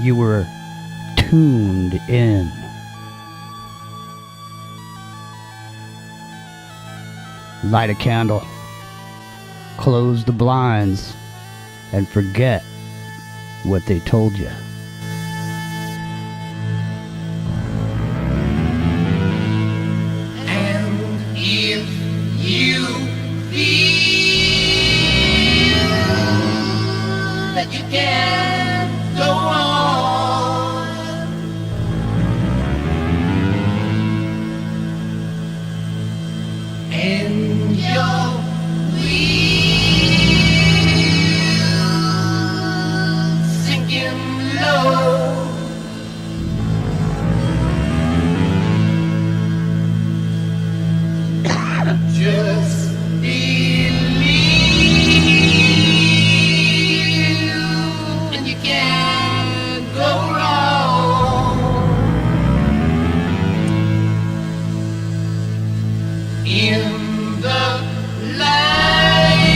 You were tuned in. Light a candle, close the blinds, and forget what they told you. And if you feel that you can't go on, and you're sinking low, just believe, and you can't go wrong. In the light,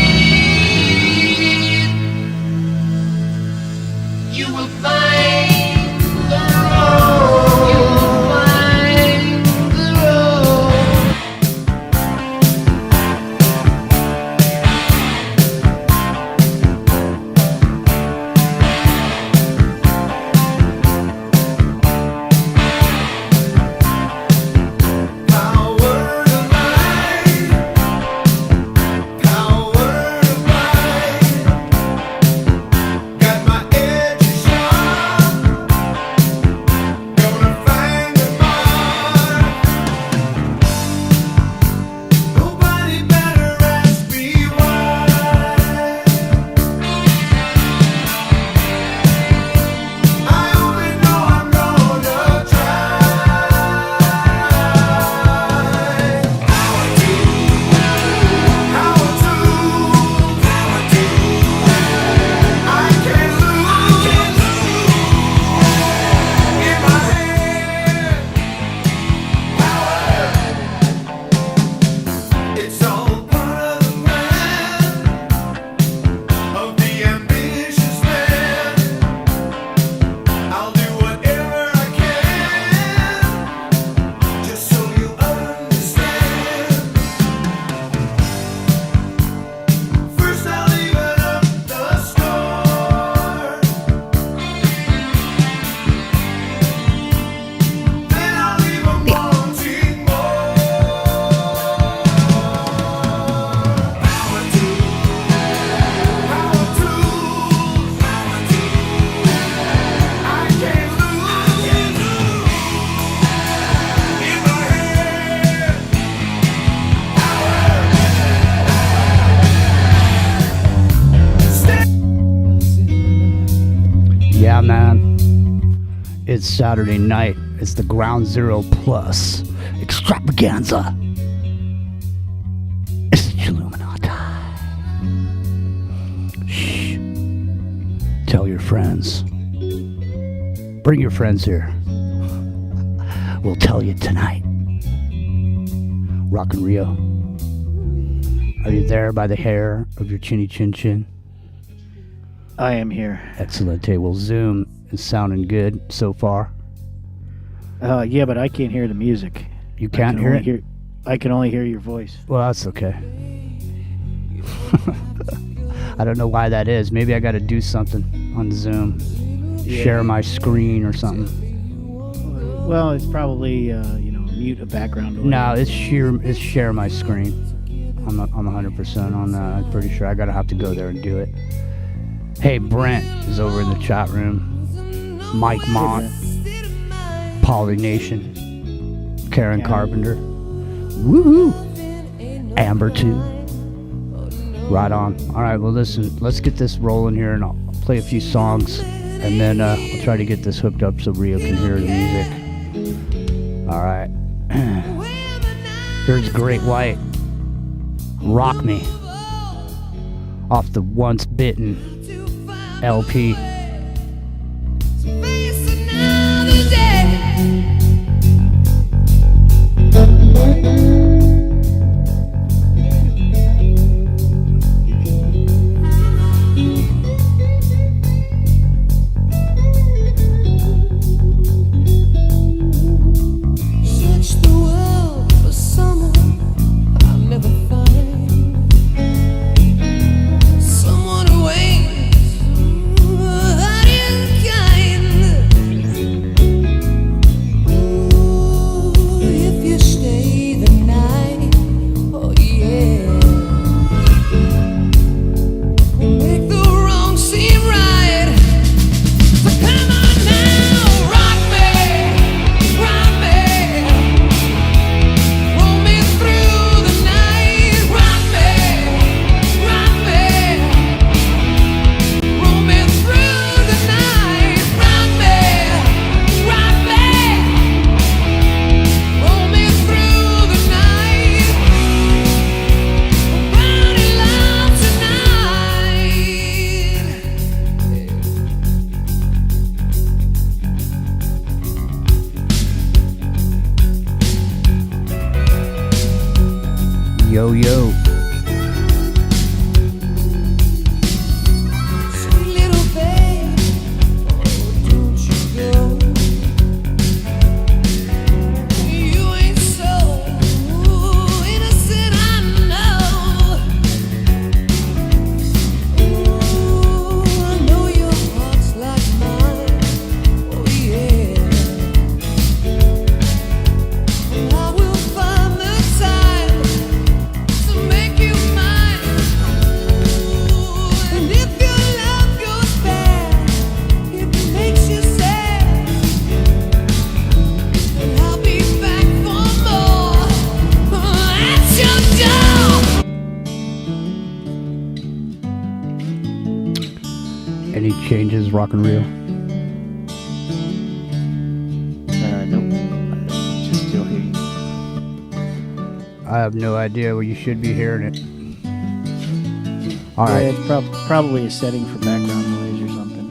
you will find the road. You will find the road. Yeah, man. It's Saturday night. It's the Ground Zero Plus extravaganza. It's chilluminatti. Shh. Tell your friends. Bring your friends here. We'll tell you tonight. Rock and Rio. Are you there by the hair of your chinny chin chin? I am here. Excellent. Hey, well, Zoom is sounding good so far. Yeah, but I can't hear the music. You can't hear it? I can only hear your voice. Well, that's okay. I don't know why that is. Maybe I got to do something on Zoom. Yeah. Share my screen or something. Well, it's probably, mute a background. No, it's share my screen. I'm 100% on that. I'm pretty sure I got to have to go there and do it. Hey, Brent is over in the chat room. Mike Mont, Polly Nation, Karen Carpenter, woohoo, Amber 2. Right on. All right, well, listen, let's get this rolling here, and I'll play a few songs, and then I'll try to get this hooked up so Rio can hear the music. All right. Here's Great White, Rock Me, off the Once Bitten LP. Yo, yo. Sweet little babe, oh, don't you go. You ain't so innocent, I know. Ooh, I know your heart's like mine, oh yeah. And I will find the time to make you mine. Ooh, and if your love goes bad, if it makes you sad, then I'll be back for more. At your door. Any changes, rock and reel? Nope. I just still hear you. I have no idea. Well, you should be hearing it. All Yeah, right. it's probably a setting for background noise or something.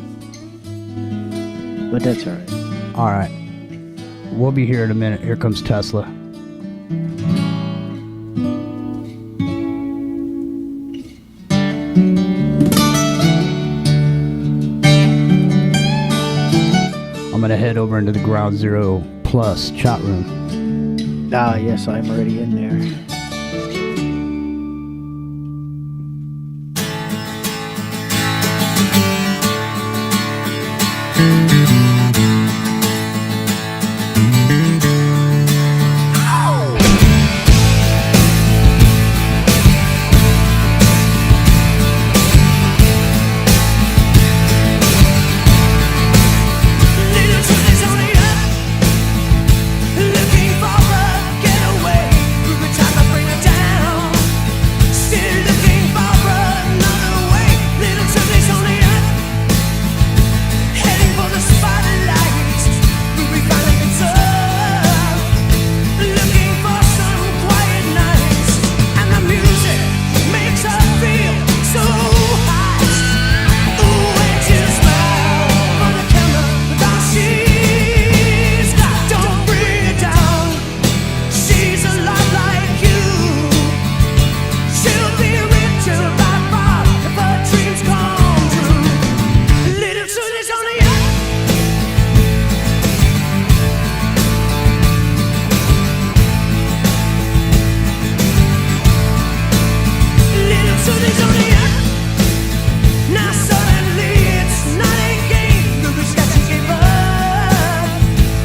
But that's alright. All right. We'll be here in a minute. Here comes Tesla. I'm going to head over into the Ground Zero Plus chat room. Ah, yes, I'm already in there. Little children's only up, looking for a getaway. Every time I bring her down, still looking for another way. Little children's only up, heading for the spotlight. We finally gets up, looking for some quiet nights, and the music makes her feel so hot. Ooh, and she smiles for the camera with all she's got. Don't bring her down. She's a lot like you. She'll be richer by far if her dreams come true. Little Susie's only up. Little Susie's only up. Now suddenly it's not a game. Ruby's got to give up.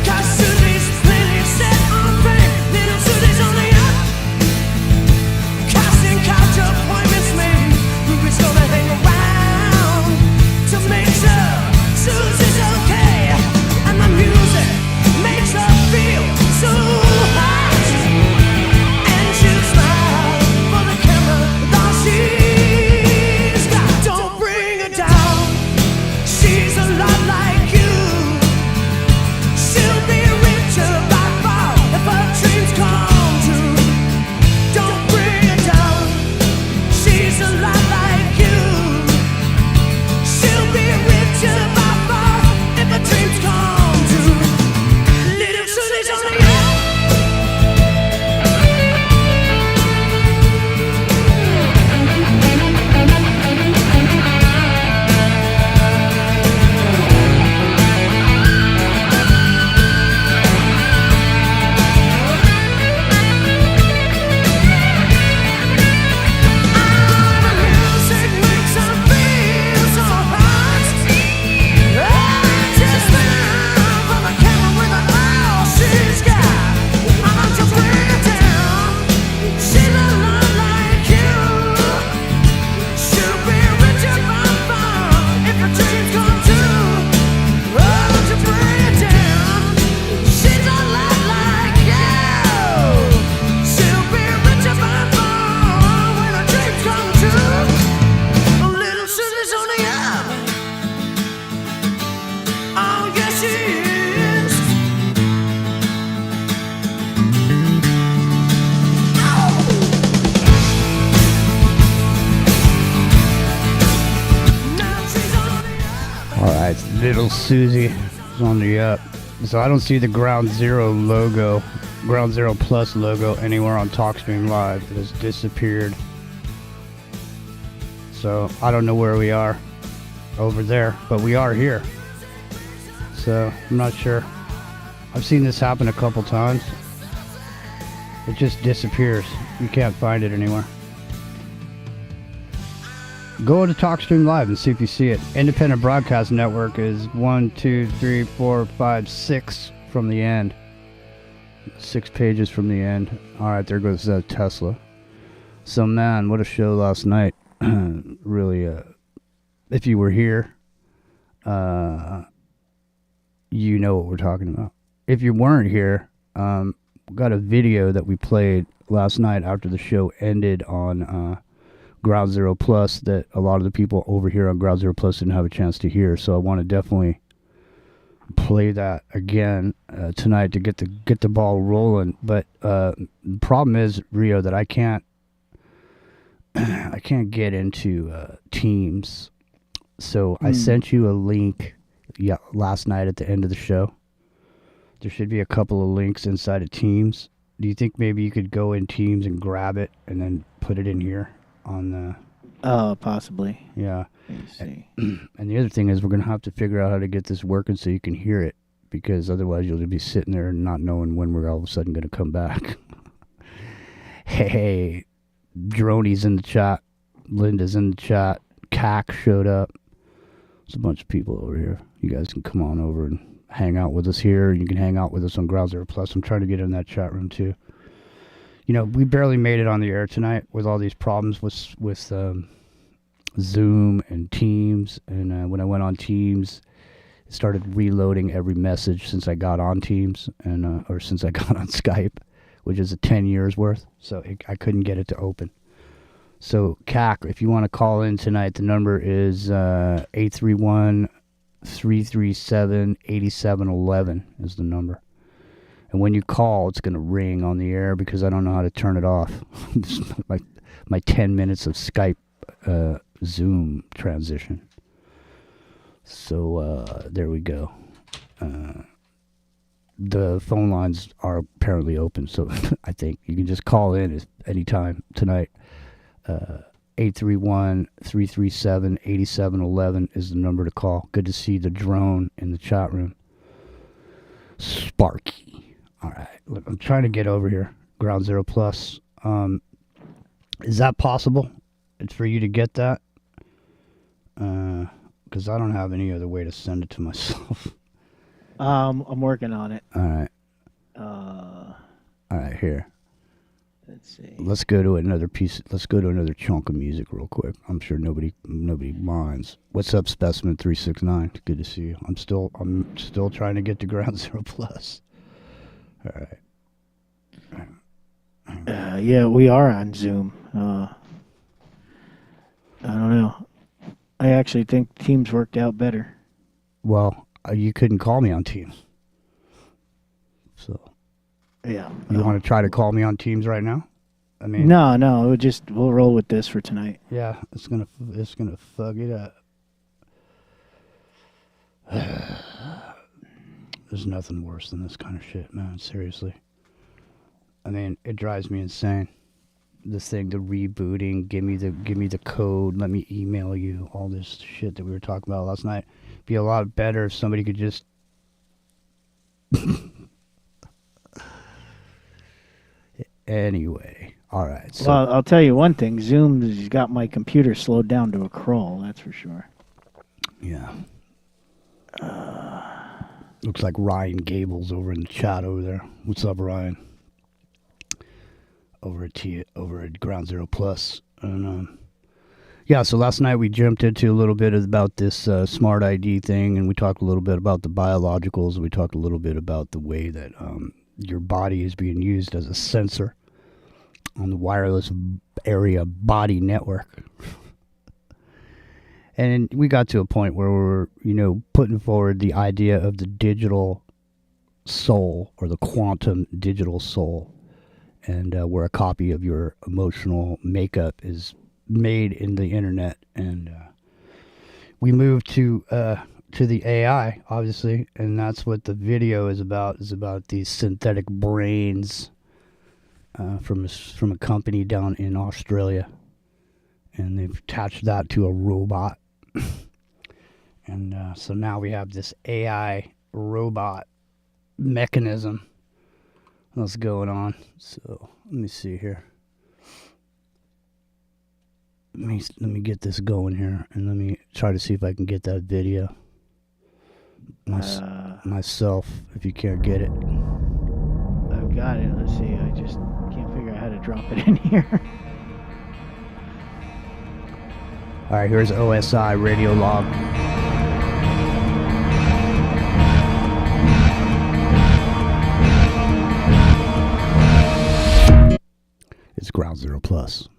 'Cause Susie's plainly set on fame. Little Susie's only up. Casting couch appointments made. Ruby's gonna hang around to make sure Susie's okay. And the music makes her feel so hot. And she'll smile for the camera with all she's got. Don't bring her down. She's a lot like you. She'll be richer by far if her dreams come true. Don't bring her down. She's a lot like you. She'll be richer by far if her dreams come true. Little Susie's only up. Music makes her feel so hot. Just smile for the camera with all she's got. I want to bring her down. She's a lot like you. She'll be richer by far if her dreams come true. I want to bring her down. She's a lot like you. She'll be richer by far when her dreams come true. Little Susie's only up. Oh, yes, she is. Now she's only up. All right. Little Susie is on the up. So I don't see the Ground Zero logo Ground Zero Plus logo anywhere on TalkStream Live. It has disappeared. So I don't know where we are over there, but we are here. So I'm not sure. I've seen this happen a couple times. It just disappears. You can't find it anywhere. Go to TalkStream Live and see if you see it. Independent Broadcast Network is 1, 2, 3, 4, 5, 6 from the end. 6 pages from the end. Alright, there goes Tesla. So man, what a show last night. Really, if you were here, you know what we're talking about. If you weren't here, got a video that we played last night after the show ended on Ground Zero Plus that a lot of the people over here on Ground Zero Plus didn't have a chance to hear. So I want to definitely play that again tonight to get the ball rolling. But the problem is, Rio, that I can't get into Teams. So I sent you a link last night at the end of the show. There should be a couple of links inside of Teams. Do you think maybe you could go in Teams and grab it and then put it in here on the... Oh, possibly. Yeah. Let me see. And the other thing is we're going to have to figure out how to get this working so you can hear it, because otherwise you'll just be sitting there and not knowing when we're all of a sudden going to come back. Hey, Droney's in the chat. Linda's in the chat. CAC showed up. There's a bunch of people over here. You guys can come on over and hang out with us here. You can hang out with us on Ground Zero Plus. I'm trying to get in that chat room too. You know, we barely made it on the air tonight with all these problems with Zoom and Teams. And when I went on Teams, it started reloading every message since I got on Teams and or since I got on Skype, which is a 10 years worth. So I couldn't get it to open. So CAC, if you want to call in tonight, the number is 831-337-8711 is the number. And when you call, it's going to ring on the air because I don't know how to turn it off. my 10 minutes of Skype Zoom transition. So there we go. The phone lines are apparently open, so I think you can just call in anytime tonight. 831-337-8711 is the number to call. Good to see the drone in the chat room. Sparky. All right. Look, I'm trying to get over here. Ground Zero Plus. Is that possible? It's for you to get that? Because I don't have any other way to send it to myself. I'm working on it. All right. All right, here. Let's see. Let's go to another piece. Let's go to another chunk of music real quick. I'm sure nobody minds. What's up, Specimen 369? Good to see you. I'm still trying to get to Ground Zero Plus. All right. Yeah, we are on Zoom. I don't know. I actually think Teams worked out better. Well, you couldn't call me on Teams. So. Yeah. You want to try to call me on Teams right now? I mean, no. We'll roll with this for tonight. Yeah, it's gonna fuck it up. There's nothing worse than this kind of shit, man. Seriously. I mean, it drives me insane. This thing, the rebooting, give me the code, let me email you, all this shit that we were talking about last night. Be a lot better if somebody could just. Anyway, all right. So. Well, I'll tell you one thing. Zoom's got my computer slowed down to a crawl, that's for sure. Yeah. Looks like Ryan Gable's over in the chat over there. What's up, Ryan? Over at Ground Zero Plus. And, yeah, so last night we jumped into a little bit about this smart ID thing, and we talked a little bit about the biologicals, and we talked a little bit about the way that your body is being used as a sensor on the wireless area body network. And we got to a point where we're, putting forward the idea of the digital soul or the quantum digital soul, and where a copy of your emotional makeup is made in the internet. And we moved to to the AI, obviously, and that's what the video is about. Is about these synthetic brains from a company down in Australia, and they've attached that to a robot, and so now we have this AI robot mechanism that's going on. So let me see here. Let me get this going here, and let me try to see if I can get that video myself. If you can't get it, I've got it. Let's see. I just can't figure out how to drop it in here. all right. Here's OSI radio log. It's Ground Zero Plus.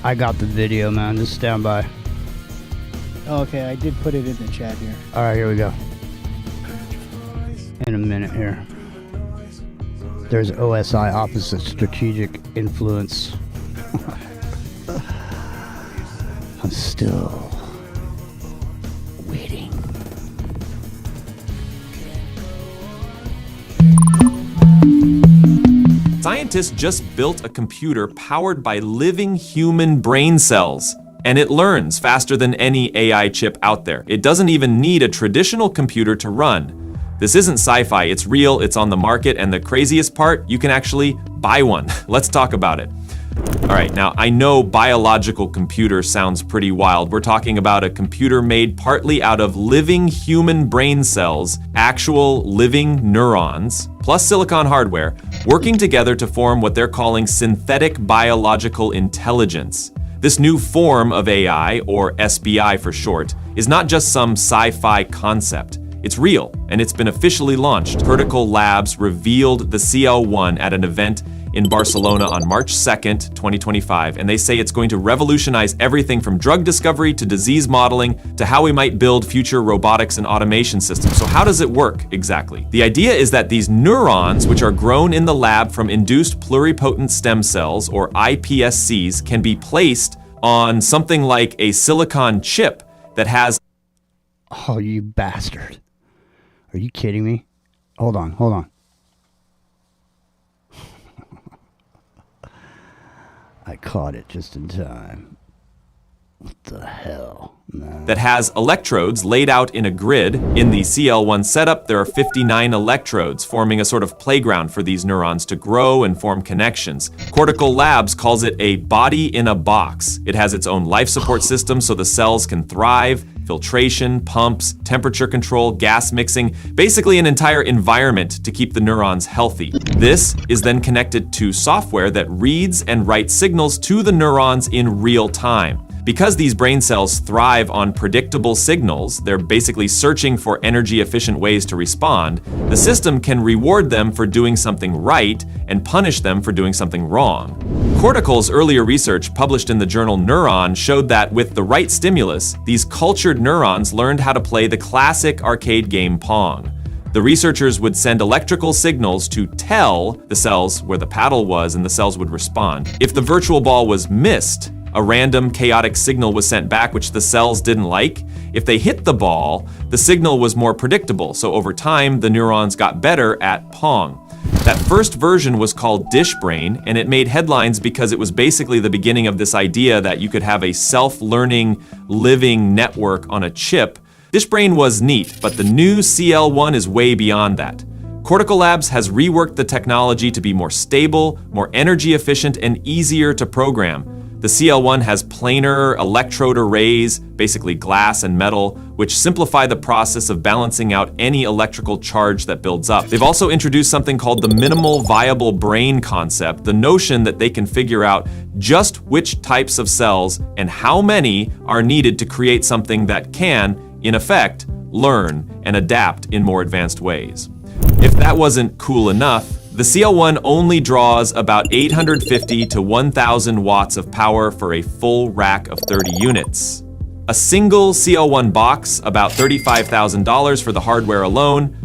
I got the video, man. Just stand by. Oh, okay, I did put it in the chat here. All right, here we go. In a minute here. There's OSI, opposite strategic influence. I'm still waiting. Scientists just built a computer powered by living human brain cells, and it learns faster than any AI chip out there. It doesn't even need a traditional computer to run. This isn't sci-fi, it's real, it's on the market, and the craziest part, you can actually buy one. Let's talk about it. All right, now I know biological computer sounds pretty wild. We're talking about a computer made partly out of living human brain cells, actual living neurons, plus silicon hardware, working together to form what they're calling synthetic biological intelligence. This new form of AI, or SBI for short, is not just some sci-fi concept. It's real, and it's been officially launched. Vertical Labs revealed the CL1 at an event in Barcelona on March 2nd, 2025, and they say it's going to revolutionize everything from drug discovery to disease modeling to how we might build future robotics and automation systems. So how does it work exactly? The idea is that these neurons, which are grown in the lab from induced pluripotent stem cells, or iPSCs, can be placed on something like a silicon chip that has... Oh, you bastard. Are you kidding me? Hold on. I caught it just in time. What the hell, man? That has electrodes laid out in a grid. In the CL1 setup, there are 59 electrodes, forming a sort of playground for these neurons to grow and form connections. Cortical Labs calls it a body in a box. It has its own life support system so the cells can thrive. filtration, pumps, temperature control, gas mixing, basically an entire environment to keep the neurons healthy. This is then connected to software that reads and writes signals to the neurons in real time. Because these brain cells thrive on predictable signals, they're basically searching for energy-efficient ways to respond, the system can reward them for doing something right and punish them for doing something wrong. Cortical's earlier research published in the journal Neuron showed that with the right stimulus, these cultured neurons learned how to play the classic arcade game Pong. The researchers would send electrical signals to tell the cells where the paddle was, and the cells would respond. If the virtual ball was missed, a random chaotic signal was sent back which the cells didn't like. If they hit the ball, the signal was more predictable, so over time the neurons got better at Pong. That first version was called Dish Brain, and it made headlines because it was basically the beginning of this idea that you could have a self-learning, living network on a chip. Dish Brain was neat, but the new CL1 is way beyond that. Cortical Labs has reworked the technology to be more stable, more energy efficient, and easier to program. The CL1 has planar electrode arrays, basically glass and metal, which simplify the process of balancing out any electrical charge that builds up. They've also introduced something called the minimal viable brain concept, the notion that they can figure out just which types of cells and how many are needed to create something that can, in effect, learn and adapt in more advanced ways. If that wasn't cool enough, the CL1 only draws about 850 to 1,000 watts of power for a full rack of 30 units. A single CL1 box, about $35,000 for the hardware alone,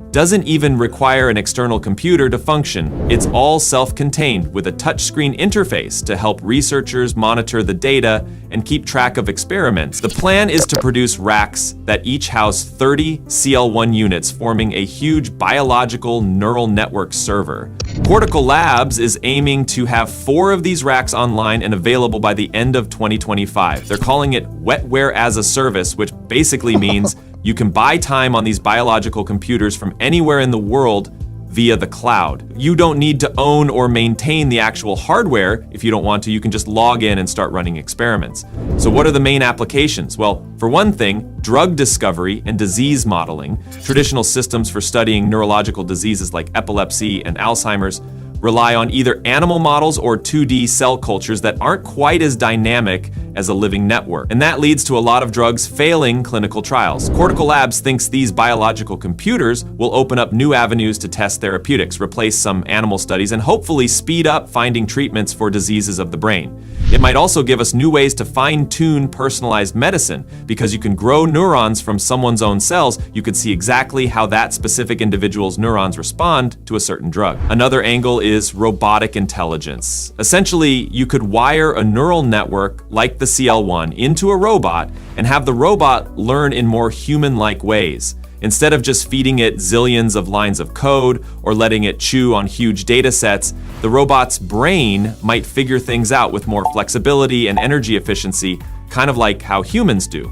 doesn't even require an external computer to function. It's all self-contained with a touchscreen interface to help researchers monitor the data and keep track of experiments. The plan is to produce racks that each house 30 CL1 units, forming a huge biological neural network server. Cortical Labs is aiming to have 4 of these racks online and available by the end of 2025. They're calling it Wetware as a Service, which basically means you can buy time on these biological computers from anywhere in the world via the cloud. You don't need to own or maintain the actual hardware. If you don't want to, you can just log in and start running experiments. So what are the main applications? Well, for one thing, drug discovery and disease modeling. Traditional systems for studying neurological diseases like epilepsy and Alzheimer's rely on either animal models or 2D cell cultures that aren't quite as dynamic as a living network. And that leads to a lot of drugs failing clinical trials. Cortical Labs thinks these biological computers will open up new avenues to test therapeutics, replace some animal studies, and hopefully speed up finding treatments for diseases of the brain. It might also give us new ways to fine-tune personalized medicine, because you can grow neurons from someone's own cells. You could see exactly how that specific individual's neurons respond to a certain drug. Another angle is robotic intelligence. Essentially, you could wire a neural network like the CL1 into a robot and have the robot learn in more human-like ways. Instead of just feeding it zillions of lines of code or letting it chew on huge data sets, the robot's brain might figure things out with more flexibility and energy efficiency, kind of like how humans do.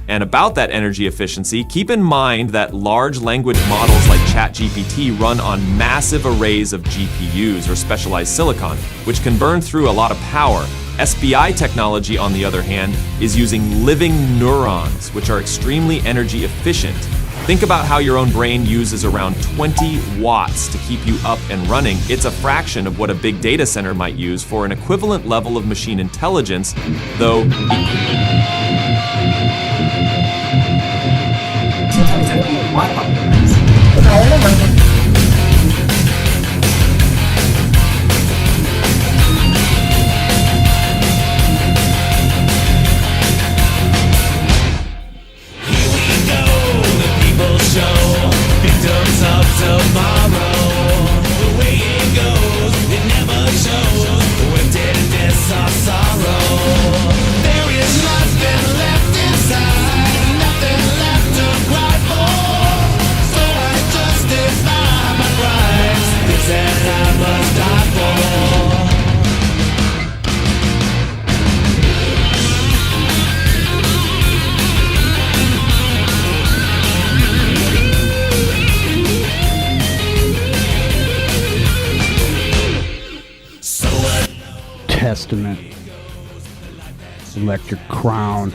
And about that energy efficiency, keep in mind that large language models like ChatGPT run on massive arrays of GPUs or specialized silicon, which can burn through a lot of power. SBI technology, on the other hand, is using living neurons, which are extremely energy efficient. Think about how your own brain uses around 20 watts to keep you up and running. It's a fraction of what a big data center might use for an equivalent level of machine intelligence, though Testament, Electric Crown,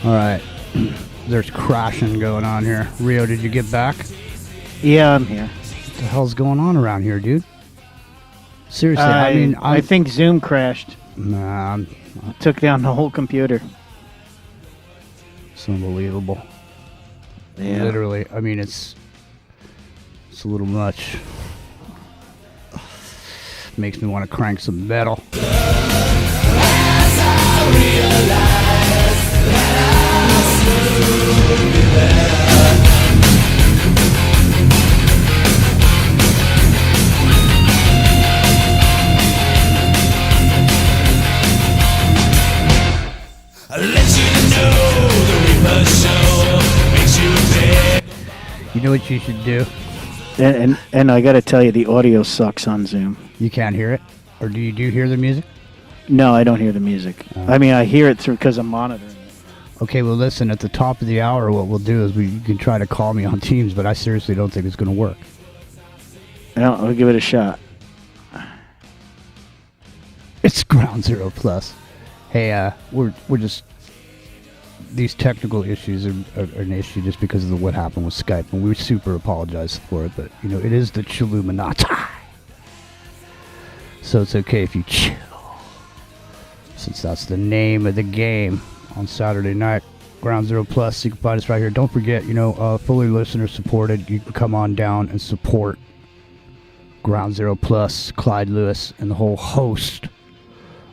All right. There's crashing going on here. Rio, did you get back? Yeah, I'm here. What the hell's going on around here, dude? Seriously, I mean, I think Zoom crashed. Nah, Took down the whole computer. it's unbelievable. Yeah. Literally, I mean, it's a little much. Makes me want to crank some metal. You know what you should do? And I got to tell you, the audio sucks on Zoom. You can't hear it? Or do you hear the music? No, I don't hear the music. I mean, I hear it through because I'm monitoring it. Okay, well, listen, at the top of the hour, what we'll do is you can try to call me on Teams, but I seriously don't think it's going to work. I'll give it a shot. It's Ground Zero Plus. Hey, we're just... These technical issues are an issue just because of what happened with Skype, and we super apologize for it, but, you know, it is the chilluminatti. So it's okay if you chill, since that's the name of the game on Saturday night. Ground Zero Plus, you can find us right here. Don't forget, you know, fully listener supported. You can come on down and support Ground Zero Plus, Clyde Lewis, and the whole host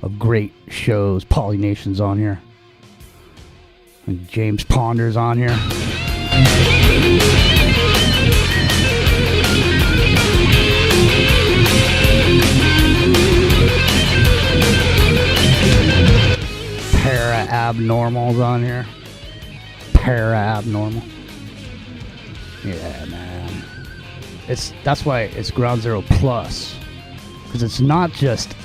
of great shows. Polly Nation's on here. And James Ponder's on here. Para-abnormal's on here. Para-abnormal. Yeah, man. That's why it's Ground Zero Plus. Because it's not just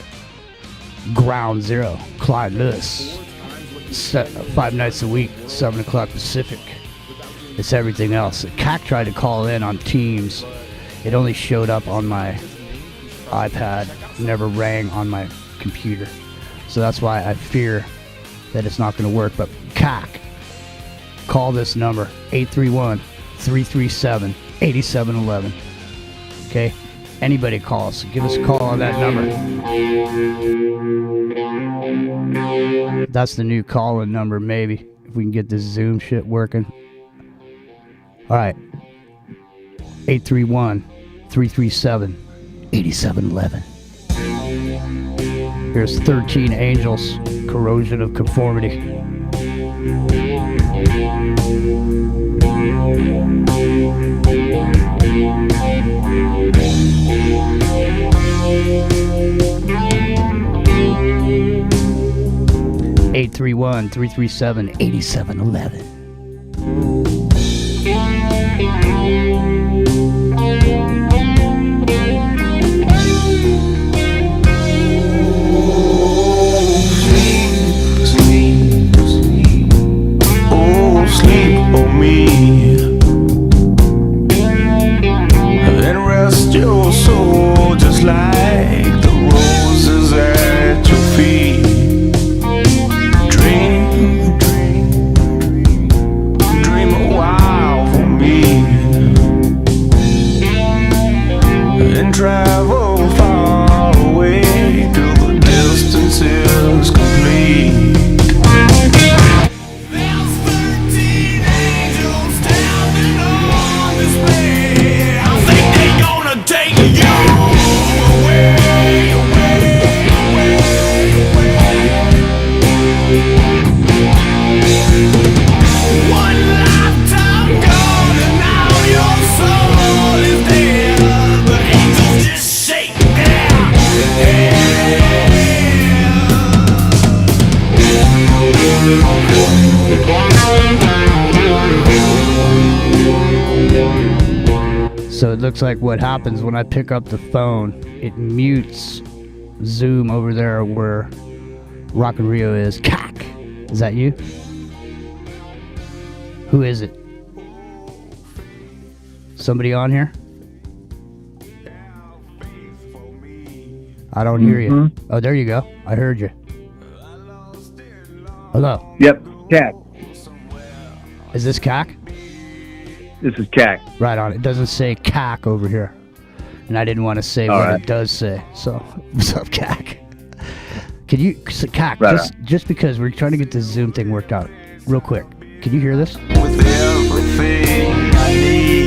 Ground Zero. Clyde Lewis. 5 nights a week, 7 o'clock Pacific. It's everything else. CAC tried to call in on Teams. It only showed up on my iPad, never rang on my computer. So that's why I fear that it's not going to work. But CAC, call this number, 831-337-8711. Okay? Anybody call us. Give us a call on that number. That's the new call-in number, maybe, if we can get this Zoom shit working. All right. 831-337-8711. Here's 13 Angels, Corrosion of Conformity. 831-337-8711. Sleep on me and rest your soul just like the roses at your feet. Dream a while for me and travel far away till the distance is complete. So it looks like what happens when I pick up the phone, it mutes Zoom over there where Rock and Rio is. CAC! Is that you? Who is it? Somebody on here? I don't hear you. Oh, there you go. I heard you. Hello. Yep, cat. Is this CAC? This is CAC. Right on. It doesn't say CAC over here. And I didn't want to say All what right. it does say. So, what's up, CAC? Can you, CAC, Right just because we're trying to get this Zoom thing worked out real quick. Can you hear this? With everything I need.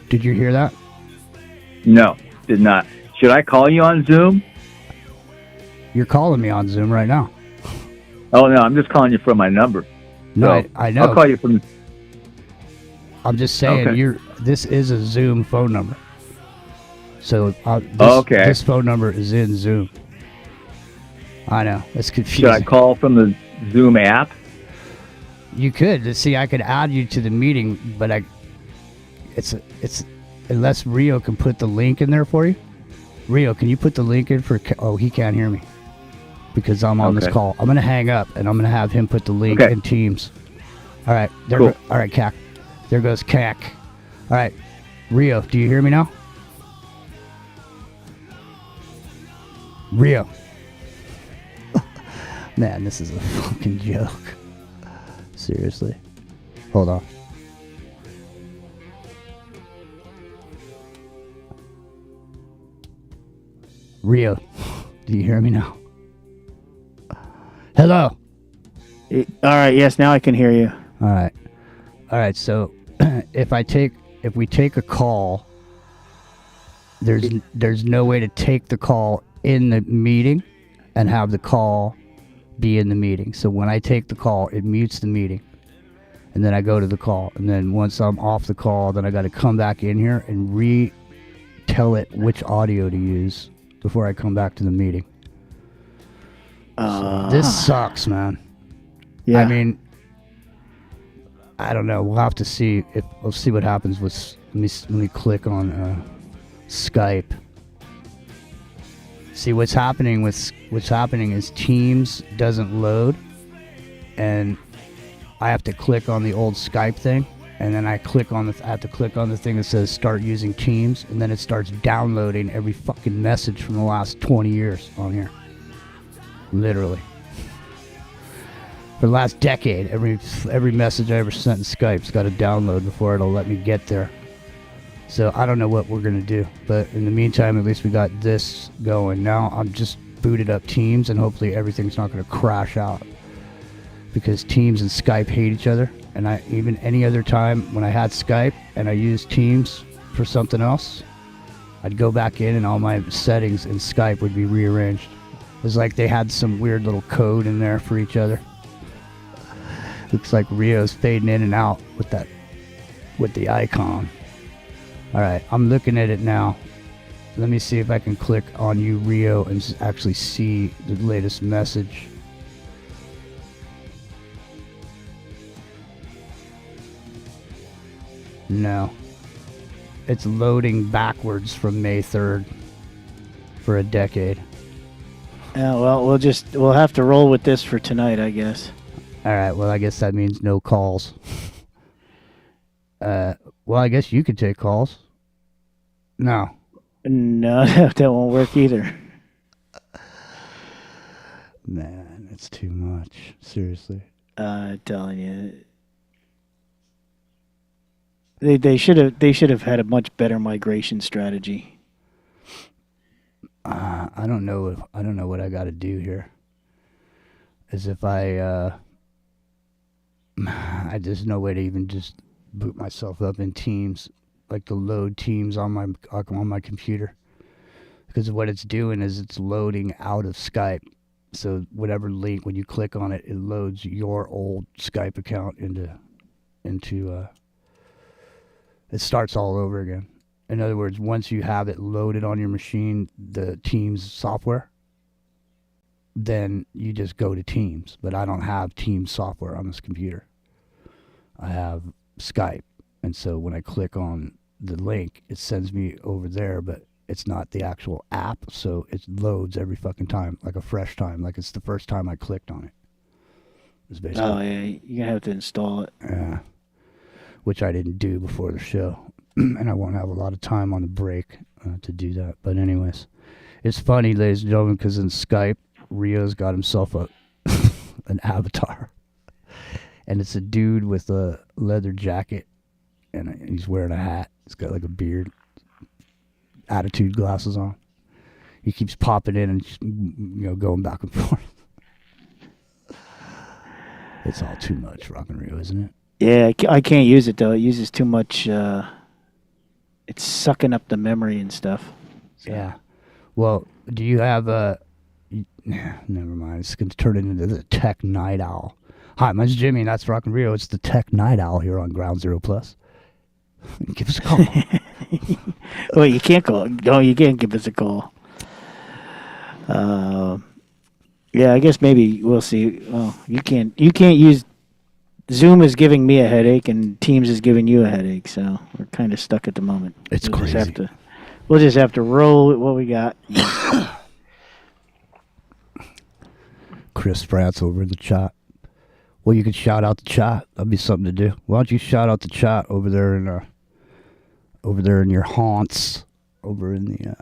Did you hear that? No, did not. Should I call you on Zoom? You're calling me on Zoom right now. Oh, no, I'm just calling you from my number. No, So, I know. I'll call you from... I'm just saying, Okay. this is a Zoom phone number. So Okay. this phone number is in Zoom. I know. It's confusing. Should I call from the Zoom app? You could. See, I could add you to the meeting, but it's unless Rio can put the link in there for you. Rio, can you put the link in for? Oh, he can't hear me because I'm on this Okay. call. I'm gonna hang up and I'm gonna have him put the link Okay. in Teams. All right. Cool. All right, CAC. There goes CAC. All right, Rio, do you hear me now? Rio. Man, this is a fucking joke. Seriously. Hold on. Rio, do you hear me now? Hello. All right. Yes, now I can hear you. All right. So, if we take a call, there's no way to take the call in the meeting and have the call be in the meeting. So when I take the call, it mutes the meeting, and then I go to the call, and then once I'm off the call, then I got to come back in here and tell it which audio to use before I come back to the meeting. So this sucks, man. Yeah. I mean, I don't know. We'll have to see we'll see what happens with. Let me click on Skype. See what's happening is Teams doesn't load, and I have to click on the old Skype thing, and then I have to click on the thing that says start using Teams, and then it starts downloading every fucking message from the last 20 years on here. Literally. For the last decade, every message I ever sent in Skype's got to download before it'll let me get there. So I don't know what we're going to do. But in the meantime, at least we got this going. Now I'm just booted up Teams, and hopefully everything's not going to crash out. Because Teams and Skype hate each other. And even any other time when I had Skype and I used Teams for something else, I'd go back in and all my settings in Skype would be rearranged. It was like they had some weird little code in there for each other. Looks like Rio's fading in and out with the icon. All right, I'm looking at it now. Let me see if I can click on you, Rio, and actually see the latest message. No. It's loading backwards from May 3rd for a decade. Yeah. Well, we'll have to roll with this for tonight, I guess. All right, well, I guess that means no calls. Well, I guess you could take calls. No. No, that won't work either. Man, it's too much. Seriously. I'm telling you. They should have had a much better migration strategy. I don't know what I got to do here. As if there's no way to even just boot myself up in Teams, like to load Teams on my computer, because what it's doing is it's loading out of Skype. So whatever link, when you click on it, it loads your old Skype account into it starts all over again. In other words, once you have it loaded on your machine, the Teams software, then you just go to Teams. But I don't have Teams software on this computer. I have Skype. And so when I click on the link, it sends me over there, but it's not the actual app. So it loads every fucking time, like a fresh time, like it's the first time I clicked on it. It's basically, Oh, yeah. You're going to have to install it. yeah. Which I didn't do before the show. And I won't have a lot of time on the break to do that. But anyways, it's funny, ladies and gentlemen, because in Skype, Rio's got himself an avatar, and it's a dude with a leather jacket, and he's wearing a hat. He's got like a beard, attitude glasses on. He keeps popping in and just, going back and forth. It's all too much, Rockin' Rio, isn't it? Yeah, I can't use it though. It uses too much. It's sucking up the memory and stuff. So. Yeah. Well, do you have a... Never mind. It's going to turn into the Tech Night Owl. Hi, my name's Jimmy, and that's Rockin' Rio. It's the Tech Night Owl here on Ground Zero Plus. Give us a call. Well, you can't call. No, you can't give us a call. Yeah, I guess maybe we'll see. Well, you can't use... Zoom is giving me a headache, and Teams is giving you a headache, so we're kind of stuck at the moment. It's crazy. We'll just have to roll with what we got. Chris Frantz over in the chat. Well, you could shout out the chat. That'd be something to do. Why don't you shout out the chat over there in your haunts, over in the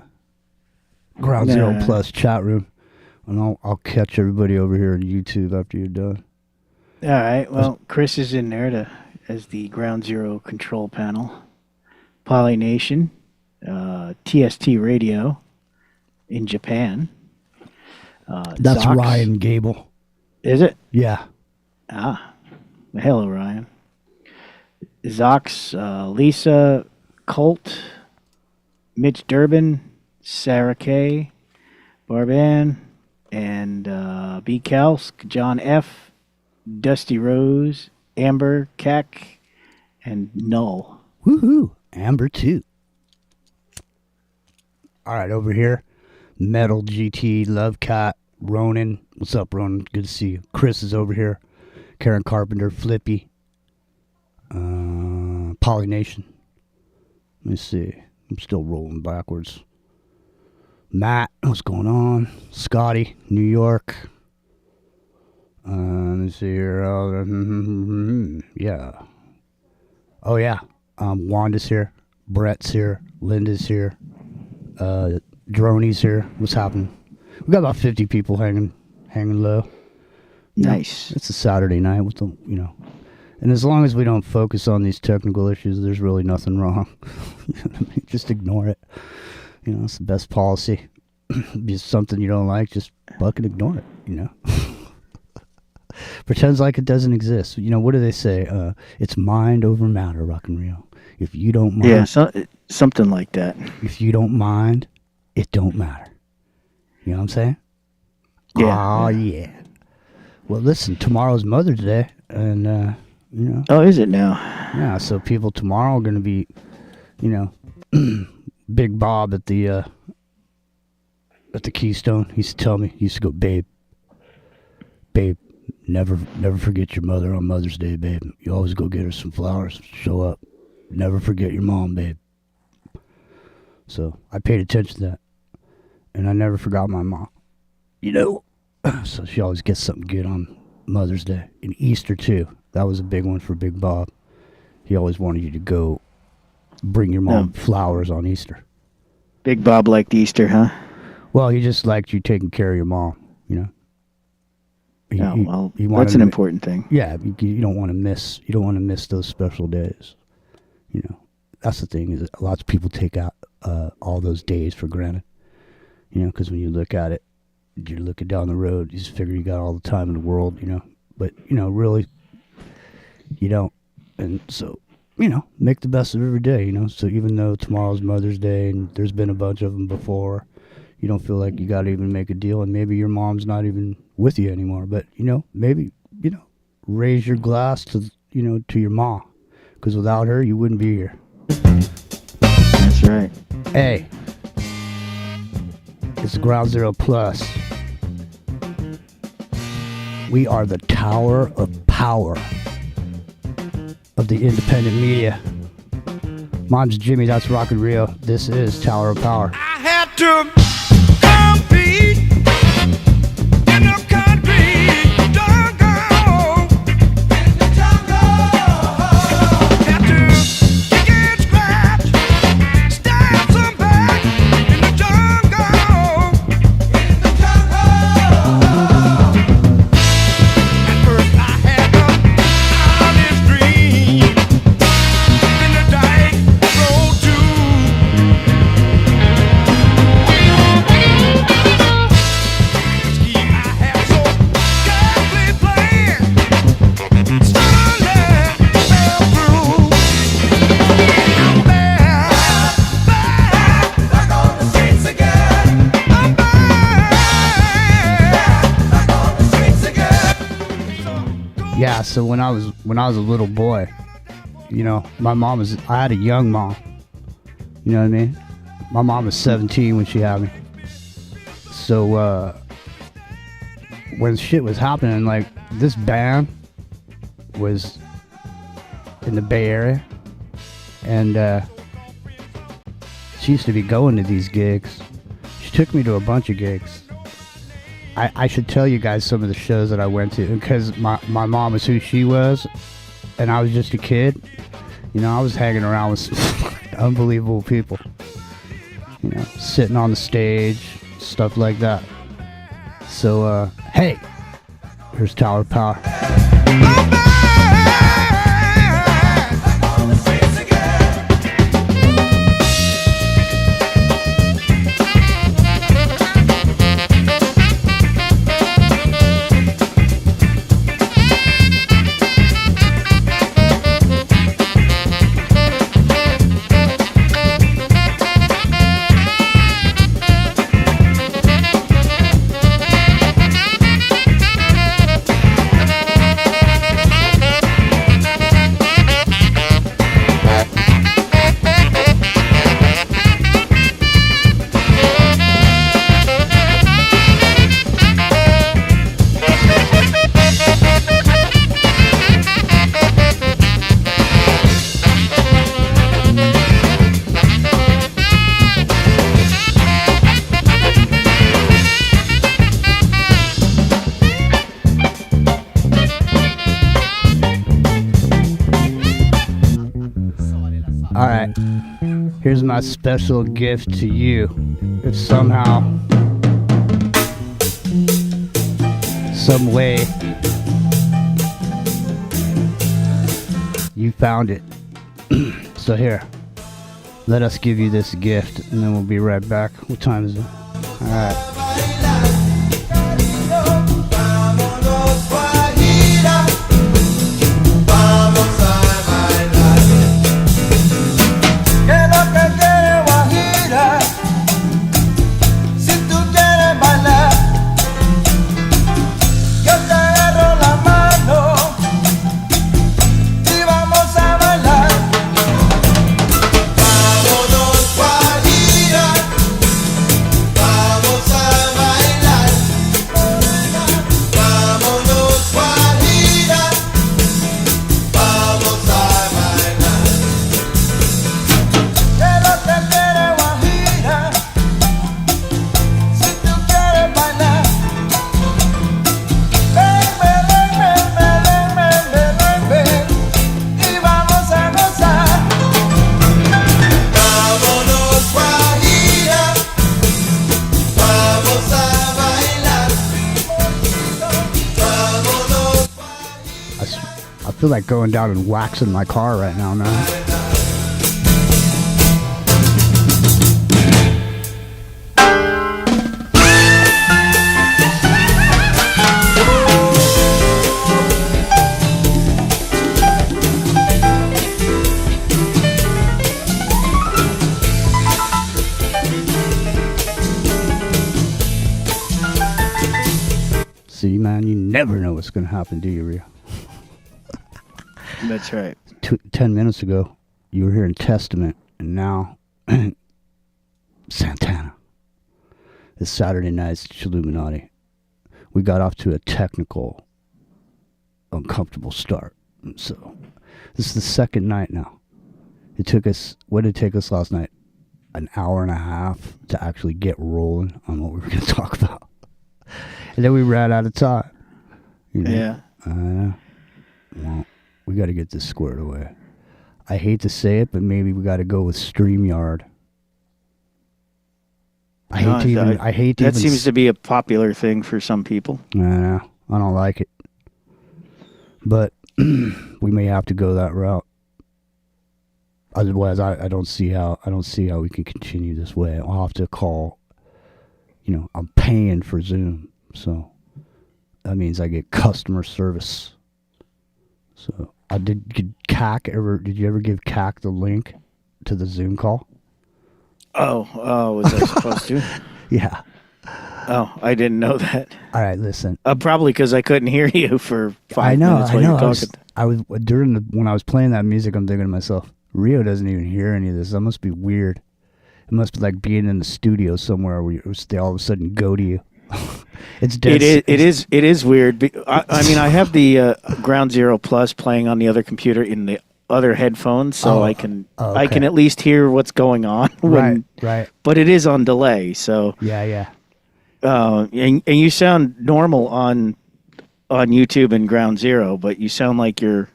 Ground Zero Plus chat room, and I'll catch everybody over here on YouTube after you're done. All right. Well, Chris is in there as the Ground Zero control panel. Polynation, TST Radio in Japan. That's Zox. Ryan Gable. Is it? Yeah. Hello, Ryan. Zox, Lisa, Colt, Mitch Durbin, Sarah K, Barban, and B. Kalsk, John F., Dusty Rose, Amber, Keck, and Null. Woohoo! Amber too. All right, over here, Metal GT, Love Cat, Ronan. What's up, Ronan? Good to see you. Chris is over here. Karen Carpenter, Flippy, Polynation. Let me see. I'm still rolling backwards. Matt, what's going on? Scotty, New York. Let's see here. Yeah. Oh, yeah. Wanda's here. Brett's here. Linda's here. Droney's here. What's happening? We got about 50 people hanging low. Nice. It's a Saturday night with the, and as long as we don't focus on these technical issues, there's really nothing wrong. Just ignore it. It's the best policy. If it's something you don't like, just fucking ignore it, Pretends like it doesn't exist. What do they say? It's mind over matter, Rockin' Rio. If you don't mind... Yeah, something like that. If you don't mind, it don't matter. You know what I'm saying? Yeah. Oh, yeah. Well, listen, tomorrow's Mother's Day, and, Oh, is it now? Yeah, so people tomorrow are going to be, Big Bob at the Keystone. He used to tell me, he used to go, babe, never forget your mother on Mother's Day, babe. You always go get her some flowers, show up. Never forget your mom, babe. So I paid attention to that, and I never forgot my mom. So she always gets something good on Mother's Day. And Easter, too. That was a big one for Big Bob. He always wanted you to go bring your mom flowers on Easter. Big Bob liked Easter, huh? Well, he just liked you taking care of your mom, That's an important thing. Yeah, you don't want to miss. You don't want to miss those special days. That's the thing, is that lots of people take out all those days for granted. Because when you look at it, you're looking down the road, you just figure you got all the time in the world, But really, you don't. And so, make the best of every day, So even though tomorrow's Mother's Day and there's been a bunch of them before, you don't feel like you got to even make a deal, and maybe your mom's not even with you anymore. But maybe raise your glass to to your mom, because without her you wouldn't be here. That's right. Hey, it's Ground Zero Plus. We are the tower of power of the independent media. Mine's Jimmy, that's Rockin' Rio. This is Tower of Power. I had to compete in the concrete jungle. Had to kick and scratch, stab some back in the jungle. Yeah, so when I was a little boy, my mom I had a young mom. You know what I mean? My mom was 17 when she had me. So when shit was happening, like this band was in the Bay Area, and she used to be going to these gigs. She took me to a bunch of gigs. I should tell you guys some of the shows that I went to, because my mom was who she was, and I was just a kid. I was hanging around with some unbelievable people. Sitting on the stage, stuff like that. So, hey, here's Tower of Power. Alright, here's my special gift to you. If somehow, some way, you found it. So here, let us give you this gift, and then we'll be right back. What time is it? Alright. I feel like going down and waxing my car right now, man. See, man, you never know what's going to happen, do you, Rio? That's right. 10 minutes ago, you were hearing Testament, and now Santana. It's Saturday night's chilluminatti. We got off to a technical, uncomfortable start. So this is the second night now. What did it take us last night? An hour and a half to actually get rolling on what we were going to talk about. And then we ran out of time. Yeah. Well, we got to get this squared away. I hate to say it, but maybe we got to go with StreamYard. That seems to be a popular thing for some people. I don't like it. But we may have to go that route. Otherwise, I don't see how we can continue this way. I'll have to call. I'm paying for Zoom, so that means I get customer service. So did you ever give CAC the link to the Zoom call? Oh, was I supposed to? Yeah. Oh, I didn't know that. All right, listen. Probably because I couldn't hear you for 5 minutes while I you know. were talking. I was when I was playing that music, I'm thinking to myself, Rio doesn't even hear any of this. That must be weird. It must be like being in the studio somewhere where they all of a sudden go to you. It's dead. It is weird. I mean, I have the Ground Zero Plus playing on the other computer in the other headphones, so I can at least hear what's going on. Right. But it is on delay, so Yeah. and you sound normal on YouTube and Ground Zero, but you sound like you're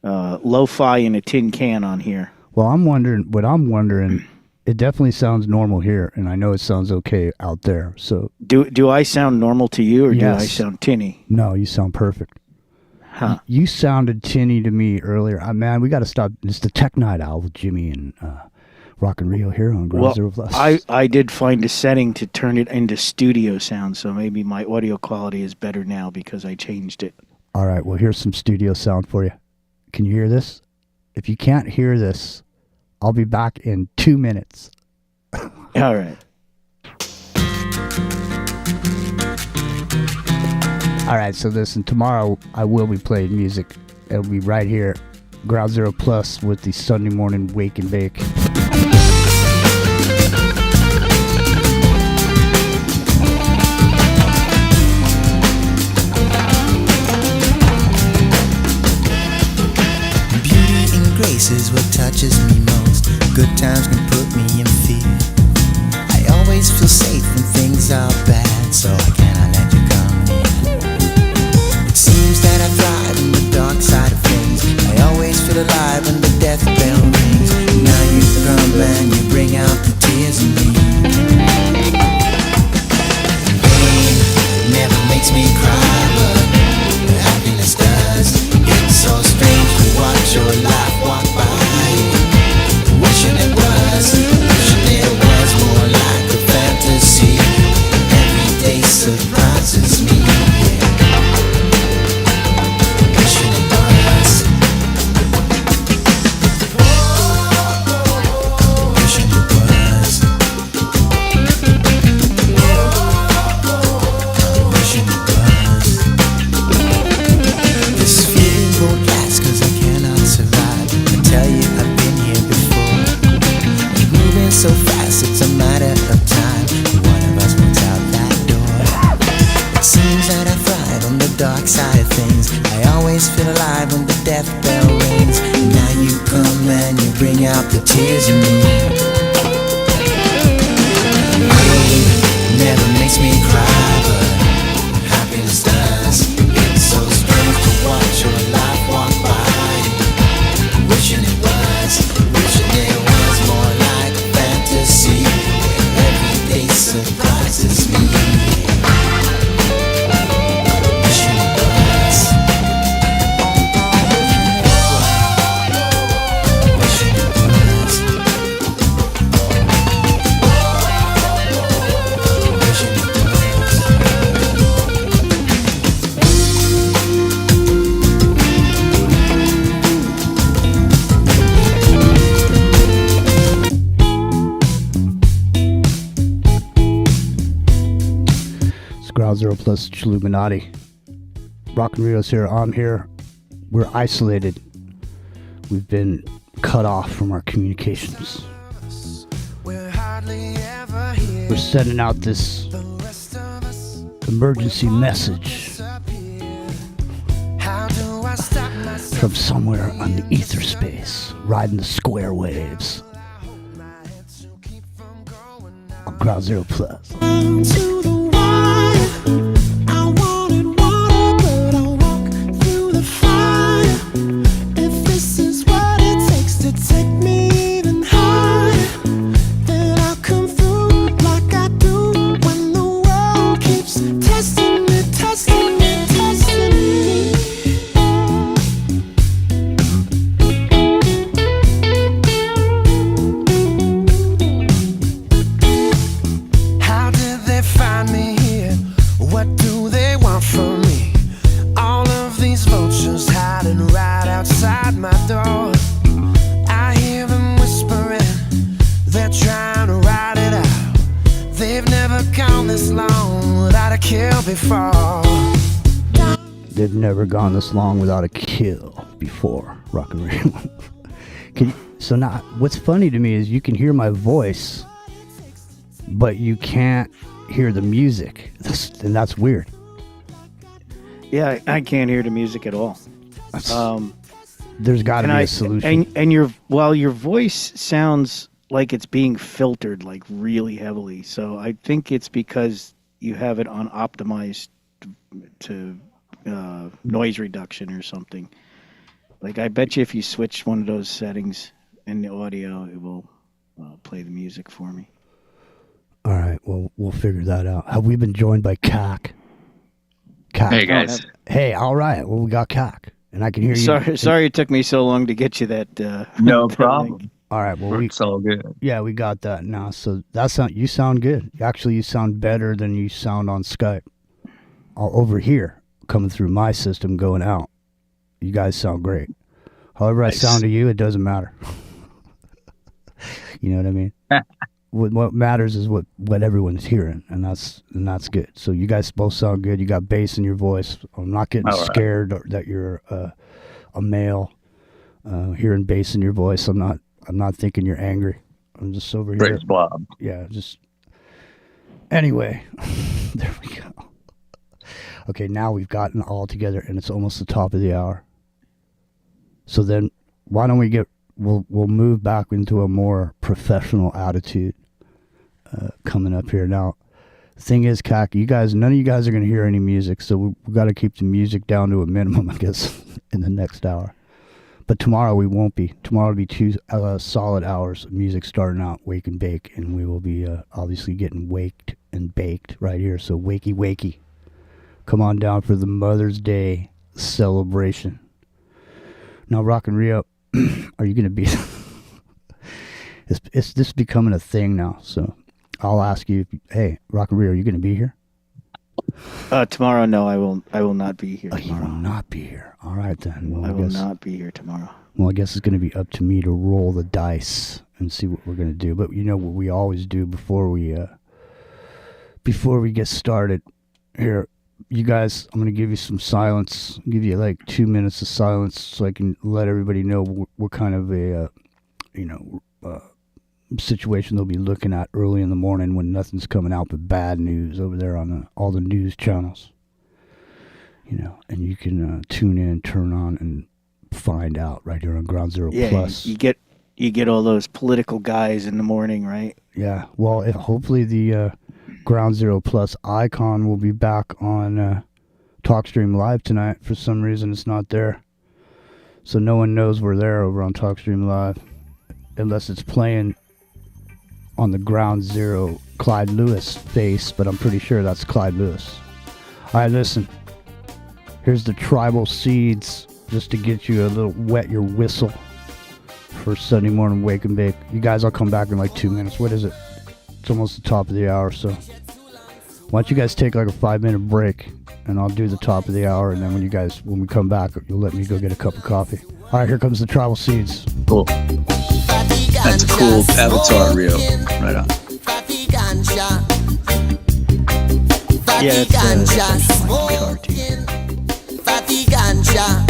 lo-fi in a tin can on here. Well, I'm wondering. It definitely sounds normal here, and I know it sounds okay out there. So, do I sound normal to you, or Yes. do I sound tinny? No, you sound perfect. Huh. You sounded tinny to me earlier. Man, we got to stop. It's the Tech Night Owl with Jimmy and Rock and Rio here on Ground Zero Plus. I did find a setting to turn it into studio sound, so maybe my audio quality is better now because I changed it. All right, well, here's some studio sound for you. Can you hear this? If you can't hear this, I'll be back in 2 minutes. All right. All right, so listen, tomorrow I will be playing music. It'll be right here, Ground Zero Plus with the Sunday morning Wake and Bake. Beauty and grace is what touches me most. Good times can put me in fear. I always feel safe when things are bad, so I cannot let you come near. It seems that I thrive on the dark side of things. I always feel alive when the death bell rings. Now you come and you bring out the tears in me. Pain never makes me cry, but happiness does. It's so strange to watch your life walk by. Wishing it was more like a fantasy. Every day surprises me. Wishing it was. Wishing it was. Wishing it was. This feeling won't last 'cause I cannot survive. I tell you I've been here before. Moving so fast, it's a matter of time. One of us moves out that door. It seems that I thrive on the dark side of things. I always feel alive when the death bell rings. And now you come and you bring out the tears in me. Pain never makes me cry, but happiness does. It's so strange to watch your life walk by. Wishing it was more like a fantasy. Every day surprises me. Wishing it was. Wishing it was. Wishing it It's Ground Zero Plus chilluminatti. Rock and Rio's here. I'm here. We're isolated. We've been cut off from our communications. We're sending out this emergency message from somewhere on the ether space, riding the square waves on Ground Zero Plus. To the wire, I wanted water, but I'll walk through the fire. If this is what it takes to take me even higher, then I'll come through like I do when the world keeps testing me, testing me, testing me. How did they find me? kill before. They've never gone this long without a kill before. Rock and roll. So now, what's funny to me is you can hear my voice, but you can't hear the music. And that's weird. Yeah, I can't hear the music at all. There's got to be a solution. And your voice sounds like it's being filtered like really heavily. So I think it's because you have it on optimized to noise reduction or something. Like I bet you if you switch one of those settings in the audio, it will play the music for me. All right, well, we'll figure that out. Have we been joined by Cac? Hey guys. Hey, all right. Well, we got Cac, and I can hear you. Sorry it took me so long to get you that. No that problem. link. All right, well, It's all good. yeah, we got that now. So you sound good. Actually, you sound better than you sound on Skype. Over here, coming through my system, going out. You guys sound great. However I sound to you, it doesn't matter. You know what I mean? What matters is what everyone's hearing, and that's good. So you guys both sound good. You got bass in your voice. I'm not getting scared that you're a male. Hearing bass in your voice, I'm not thinking you're angry. I'm just over here. Praise Bob. Yeah, just anyway. There we go. Okay, now we've gotten all together, and it's almost the top of the hour. So then, why don't we we'll move back into a more professional attitude coming up here. Now, the thing is, Cac, none of you guys are going to hear any music, so we've got to keep the music down to a minimum, I guess, in the next hour. But tomorrow we won't be. Tomorrow will be 2 solid hours of music starting out, wake and bake, and we will be obviously getting waked and baked right here. So wakey, wakey. Come on down for the Mother's Day celebration. Now, Rock and Rio, are you going to be... It's this becoming a thing now, so I'll ask you, hey, Rock and Rio, are you going to be here? Tomorrow, no, I will not be here. You will not be here. All right, then. Well, I will not be here tomorrow. Well, I guess it's going to be up to me to roll the dice and see what we're going to do. But you know what we always do before we get started here. You guys, I'm going to give you some silence. Give you like 2 minutes of silence so I can let everybody know what kind of a, situation they'll be looking at early in the morning when nothing's coming out but bad news over there on all the news channels. And you can tune in, turn on, and find out right here on Ground Zero Plus. You get all those political guys in the morning, right? Yeah. Well, hopefully the Ground Zero Plus icon will be back on TalkStream Live tonight. For some reason, it's not there. So no one knows we're there over on TalkStream Live. Unless it's playing on the Ground Zero Clyde Lewis face. But I'm pretty sure that's Clyde Lewis. All right, listen. Here's the Tribal Seeds. Just to get you a little wet your whistle for Sunday morning wake and bake. You guys, I'll come back in like 2 minutes. What is it? It's almost the top of the hour, so why don't you guys take like a 5-minute break and I'll do the top of the hour, and then when we come back, you'll let me go get a cup of coffee. All right, here comes the Tribal Seeds. Cool. That's a cool avatar, Rio. Right on. Yeah, it's my guitar too. Fatty ganja.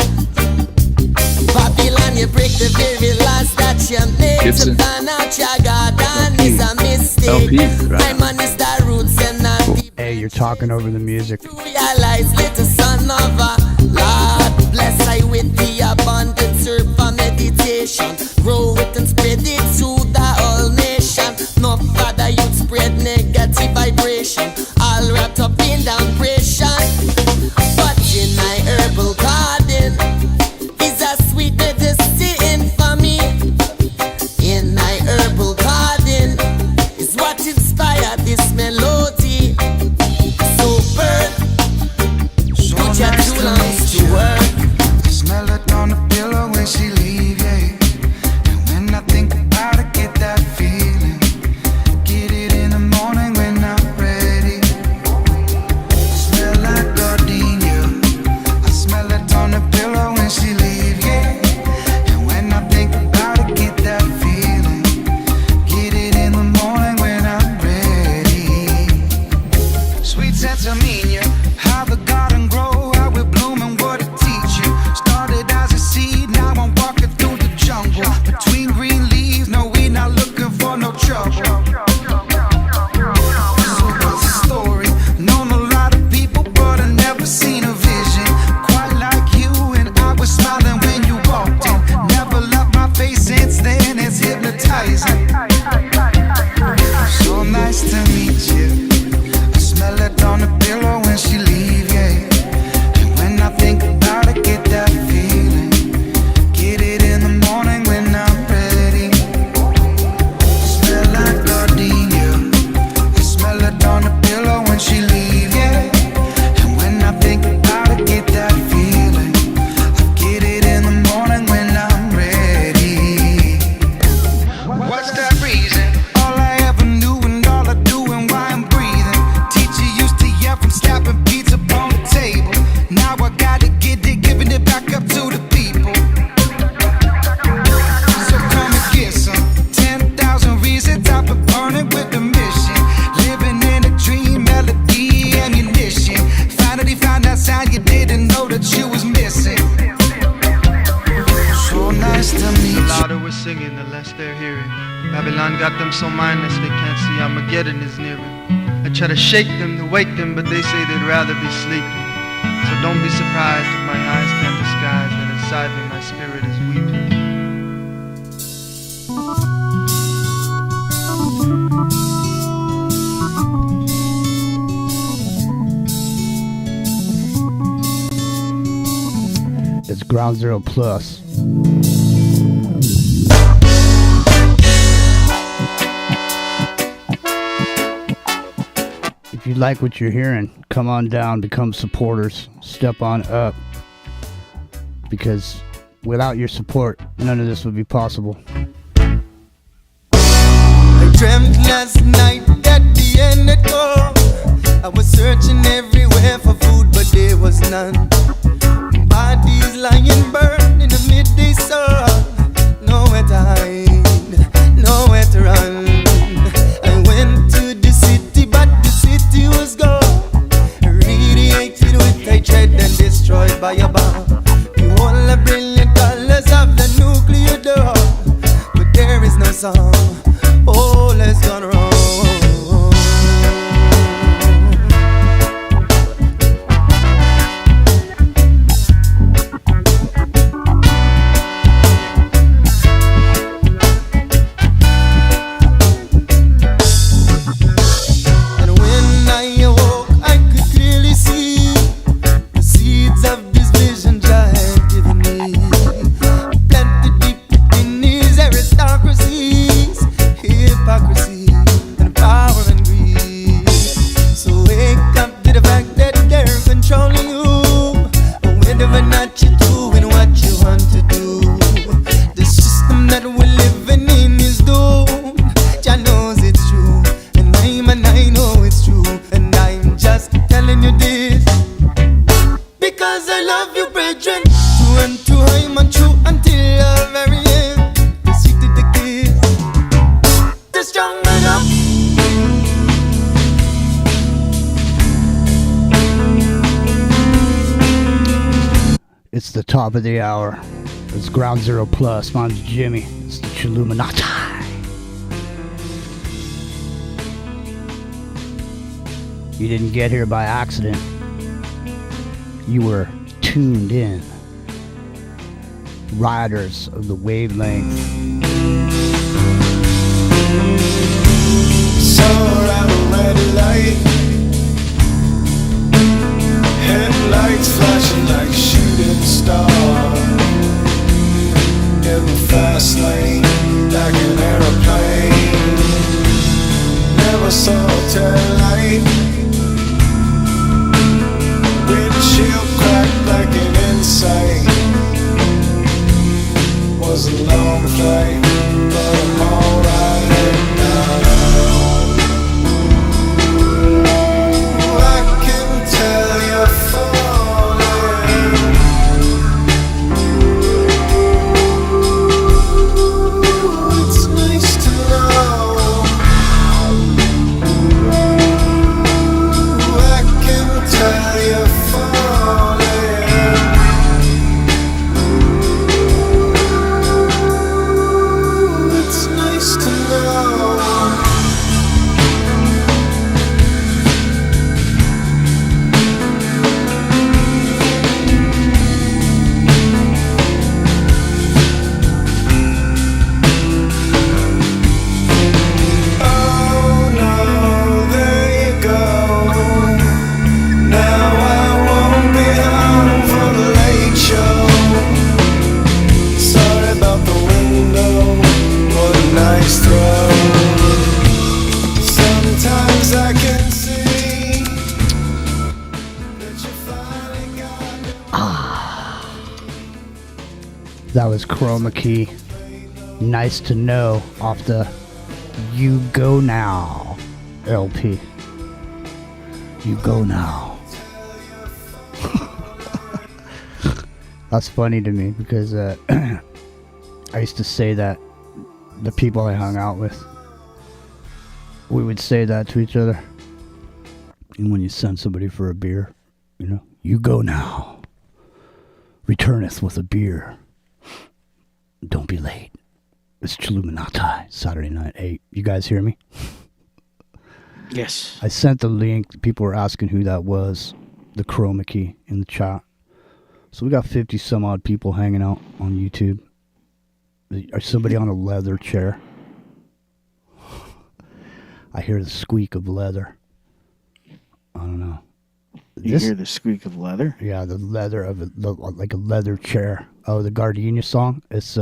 Babylon, you break the very last that you made. Gibson. To plan out your garden is a mistake. LP, right. My man is the roots and not the Hey, you're talking over the music. realize little son of a Lord. Bless I with the abundant herb for meditation. Grow it and spread it to the whole nation. No father you'd spread negative vibration. All wrapped up in depression. But in my herbal garden is a sweet medicine for me. In my herbal garden is what inspired this melody. So burn, put your two lungs to work. Smell it on the pillow when she leave, yeah. weary. Babylon got them so mindless they can't see Armageddon is nearing. I try to shake them, to wake them, but they say they'd rather be sleeping. So don't be surprised if my eyes can't disguise that inside me my spirit is weeping. It's Ground Zero Plus. If you like what you're hearing, come on down, become supporters, step on up. Because without your support, none of this would be possible. I dreamt last night that the end had come. I was searching everywhere for food, but there was none. Bodies lying burned in the midday sun. Nowhere to hide, nowhere to run. I went to the city, but the city was gone. Radiated with hatred and destroyed by a bomb. You all the brilliant colors of the nuclear dome, but there is no song. All has gone wrong. It's the top of the hour. It's Ground Zero Plus. My name's Jimmy. It's the chilluminatti. You didn't get here by accident. You were tuned in. Riders of the wavelength. Saw at a red light, headlights flashing like shooting stars. In the fast lane, like an aeroplane. Never saw a tail light. Windshield cracked like an insight. Was a long flight, but I'm alright now. I can tell you're falling. It's nice to know. I can tell you're falling. It's nice to know. Oh no, there you go. Now I won't be home for the late show. Sorry about the window, what a nice throw. Sometimes I can see that you finally got That was Chroma Key. Nice to know off the You Go Now LP. You Go Now. That's funny to me because I used to say that the people I hung out with, we would say that to each other. And when you send somebody for a beer, you know, you go now. Returneth with a beer. Don't be late. It's chilluminatti, Saturday night. Hey, you guys hear me? Yes. I sent the link. People were asking who that was. The chroma key in the chat. So we got 50 some odd people hanging out on YouTube. Or somebody on a leather chair. I hear the squeak of leather. I don't know. You hear the squeak of leather? Yeah, the leather of like a leather chair. Oh, the Gardenia song? It's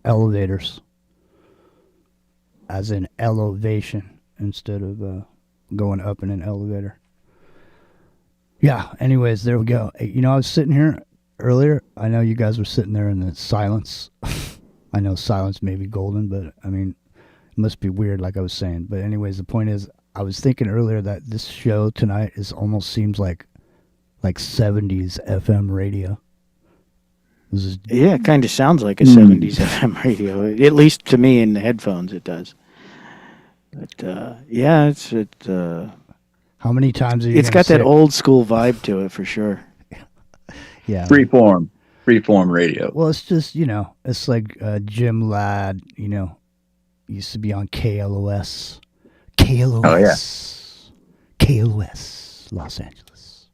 elevators. As in elevation instead of going up in an elevator. Yeah, anyways, there we go. Hey, I was sitting here earlier. I know you guys were sitting there in the silence. I know silence may be golden, but I mean, it must be weird like I was saying. But anyways, the point is, I was thinking earlier that this show tonight almost seems like 70s FM radio. Yeah, it kind of sounds like a 70s FM radio. At least to me in the headphones it does. But yeah, how many times are you it's got that old school vibe to it for sure. Yeah. Freeform radio. Well, it's just, it's like Jim Ladd, used to be on KLOS. KLOS. KLOS, Los Angeles.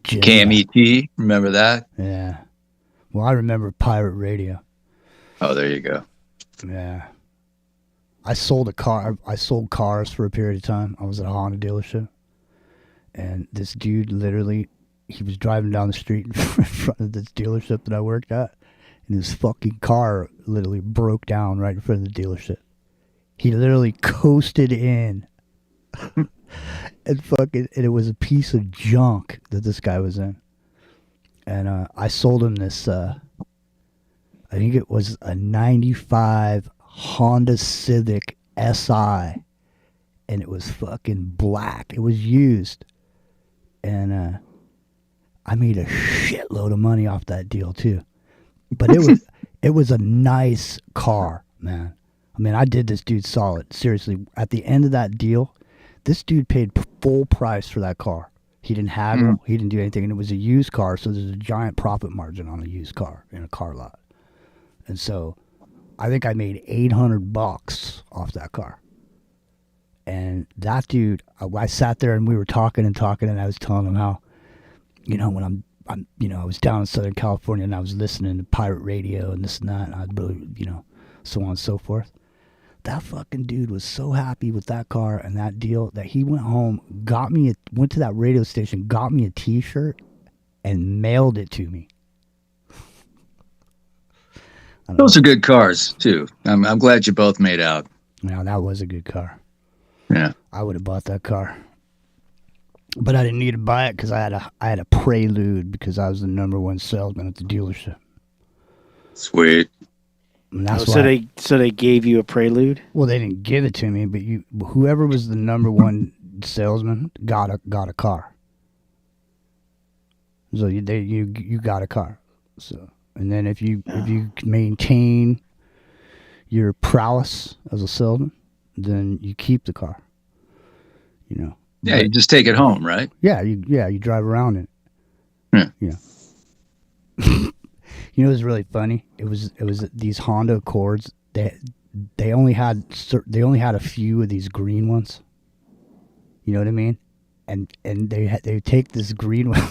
Jim KMET, remember that? Yeah. Well, I remember pirate radio. Oh, there you go. Yeah. I sold a car. I sold cars for a period of time. I was at a Honda dealership. And this dude literally, he was driving down the street in front of this dealership that I worked at. And his fucking car literally broke down right in front of the dealership. He literally coasted in. And it was a piece of junk that this guy was in. And I sold him this, I think it was a 95 Honda Civic SI. And it was fucking black. It was used. And I made a shitload of money off that deal too. But it was a nice car, man. I mean, I did this dude solid. Seriously, at the end of that deal, this dude paid full price for that car. He didn't haggle. He didn't do anything. And it was a used car, so there's a giant profit margin on a used car in a car lot. And so I think I made $800 off that car. And that dude, I sat there and we were talking, and I was telling him how, when I'm I was down in Southern California and I was listening to pirate radio and this and that, and I really, so on and so forth. That fucking dude was so happy with that car and that deal that he went home, went to that radio station, got me a t-shirt, and mailed it to me. Those are good cars, too. I'm glad you both made out. Now, that was a good car. Yeah. I would have bought that car. But I didn't need to buy it because I had a Prelude because I was the #1 salesman at the dealership. Sweet. And that's so they gave you a Prelude? Well, they didn't give it to me, but whoever was the #1 salesman got a car. So you got a car. So, and then if you maintain your prowess as a salesman, then you keep the car. Yeah, you just take it home, right? Yeah, you drive around in it. Yeah. What's really funny? It was these Honda Accords. They only had a few of these green ones. You know what I mean? And they take this green one.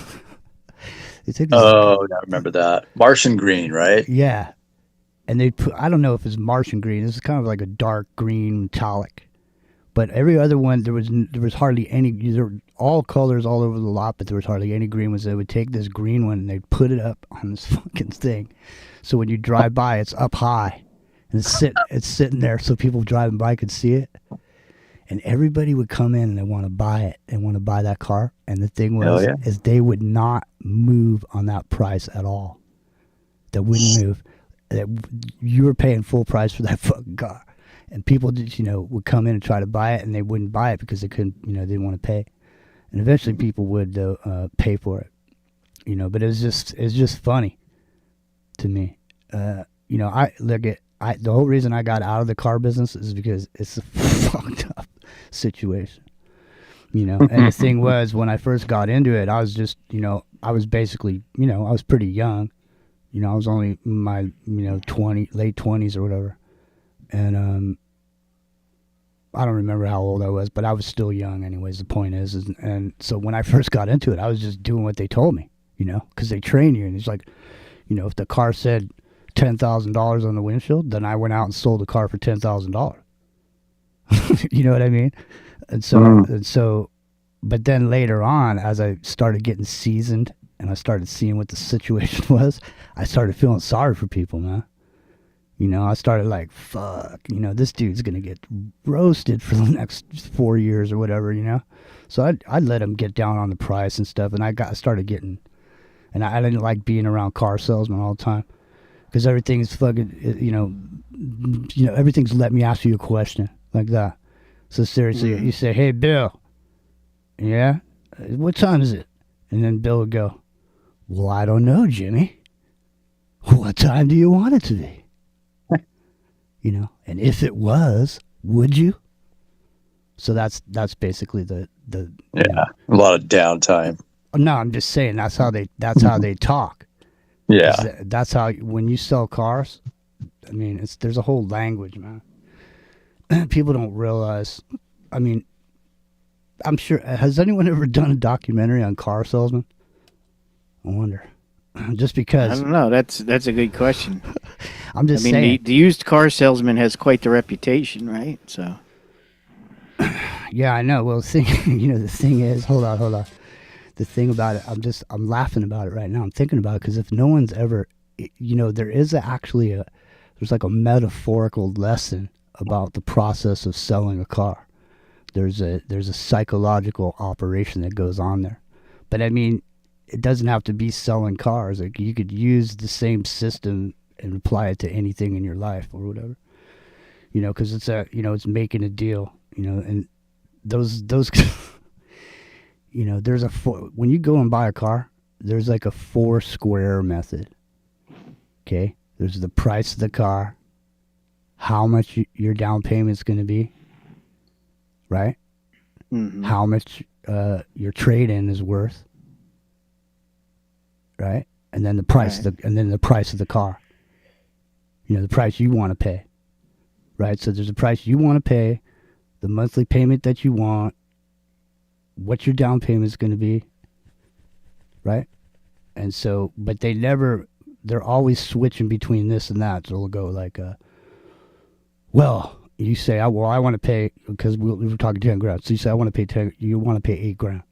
I remember that. Martian green, right? Yeah. And they put, I don't know if it's Martian green. This is kind of like a dark green metallic. But every other one, there was hardly any. There were all colors all over the lot, but there was hardly any green ones. They would take this green one and they'd put it up on this fucking thing. So when you drive by, it's up high, and it's sitting there so people driving by could see it. And everybody would come in and they want to buy it. They want to buy that car. And the thing was, is they would not move on that price at all. They wouldn't move. You were paying full price for that fucking car. And people just, would come in and try to buy it, and they wouldn't buy it because they couldn't, they didn't want to pay. And eventually people would pay for it, but it's just funny to me. The whole reason I got out of the car business is because it's a fucked up situation, And the thing was, when I first got into it, I was just, I was basically, I was pretty young. I was only in my, late 20s or whatever. And I don't remember how old I was, but I was still young anyways. The point is and so when I first got into it, I was just doing what they told me, you know, because they train you. And it's like, you know, if the car said $10,000 on the windshield, then I went out and sold the car for $10,000. You know what I mean? And so, but then later on, as I started getting seasoned and I started seeing what the situation was, I started feeling sorry for people, man. You know, I started like, fuck, you know, this dude's going to get roasted for the next 4 years or whatever, you know? So I'd let him get down on the price and stuff. And I started getting, and I didn't like being around car salesmen all the time because everything's fucking, you know, everything's let me ask you a question like that. So seriously, you say, hey, Bill, yeah, what time is it? And then Bill would go, well, I don't know, Jimmy. What time do you want it to be? You know, and if it was, would you? So that's basically the a lot of downtime. No, I'm just saying that's how they talk. Yeah, that's how when you sell cars. I mean, there's a whole language, man. People don't realize. I mean, I'm sure. Has anyone ever done a documentary on car salesmen? I wonder. Just because I don't know. That's a good question. I'm just saying. The used car salesman has quite the reputation, right? So. Yeah, I know. Well, the thing is, hold on. The thing about it, I'm laughing about it right now. I'm thinking about it because if no one's ever, you know, there's like a metaphorical lesson about the process of selling a car. There's a psychological operation that goes on there. But I mean, it doesn't have to be selling cars. Like you could use the same system and apply it to anything in your life or whatever. You know, because it's making a deal. You know, and those you know, when you go and buy a car, there's like a 4 square method. Okay, there's the price of the car, how much your down payment's going to be, right? Mm-hmm. How much your trade-in is worth. Right, and then the price, the price of the car. You know, the price you want to pay. Right, so there's a price you want to pay, the monthly payment that you want, what your down payment is going to be. Right, and so, but they're always switching between this and that. So they'll go like, well, you say, I want to pay because we were talking 10 grand. So you say, I want to pay 10. You want to pay 8 grand,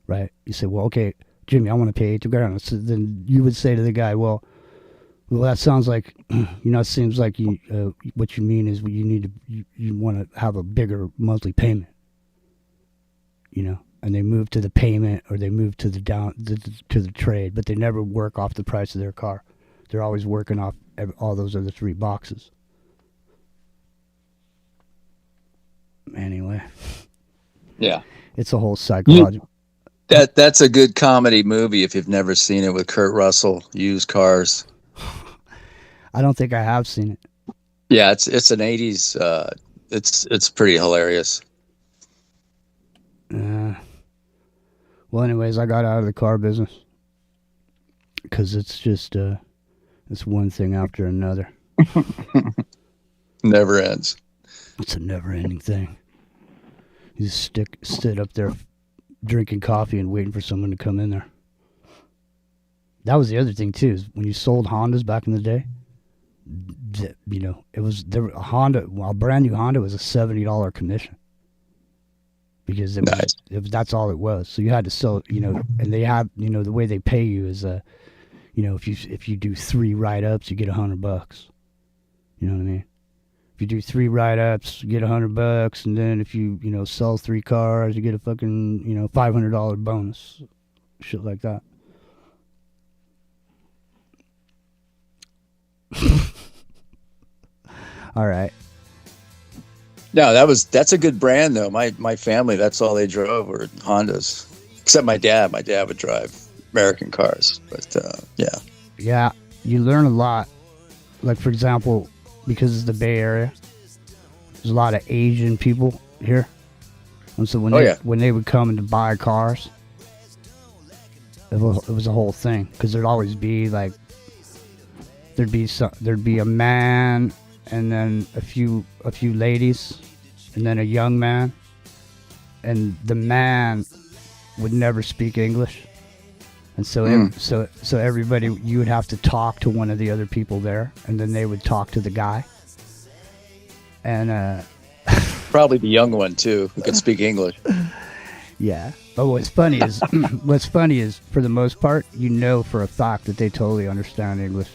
right? You say, well, okay. Jimmy, I want to pay 8 grand. So then you would say to the guy, well, that sounds like, you know, it seems like you, what you mean is you want to have a bigger monthly payment, you know, and they move to the payment or they move to to the trade, but they never work off the price of their car. They're always working off all those other 3 boxes. Anyway. Yeah. It's a whole psychological. That's a good comedy movie if you've never seen it with Kurt Russell, Used Cars. I don't think I have seen it. Yeah, it's an 80s. It's pretty hilarious. Well, anyways, I got out of the car business because it's just it's one thing after another. Never ends. It's a never-ending thing. You just sit up there drinking coffee and waiting for someone to come in there. That was the other thing too. Is when you sold Hondas back in the day, you know, a brand new Honda was a $70 commission because that's all it was. So you had to sell, you know, and they have, you know, the way they pay you is, you know, if you do 3 write-ups, you get $100. You know what I mean? If you do 3 write-ups, you get $100, and then if you know, sell 3 cars, you get a fucking, you know, $500 bonus, shit like that. All right. No, that's a good brand though. My family, that's all they drove were Hondas, except my dad. My dad would drive American cars, but yeah. Yeah, you learn a lot. Like for example, because it's the Bay Area, there's a lot of Asian people here, and so when they would come in to buy cars, it was a whole thing because there'd always be like there'd be a man and then a few ladies, and then a young man. And the man would never speak English, and so so everybody, you would have to talk to one of the other people there, and then they would talk to the guy. And Probably the young one too, who could speak English. yeah, but what's funny is for the most part, you know for a fact that they totally understand English.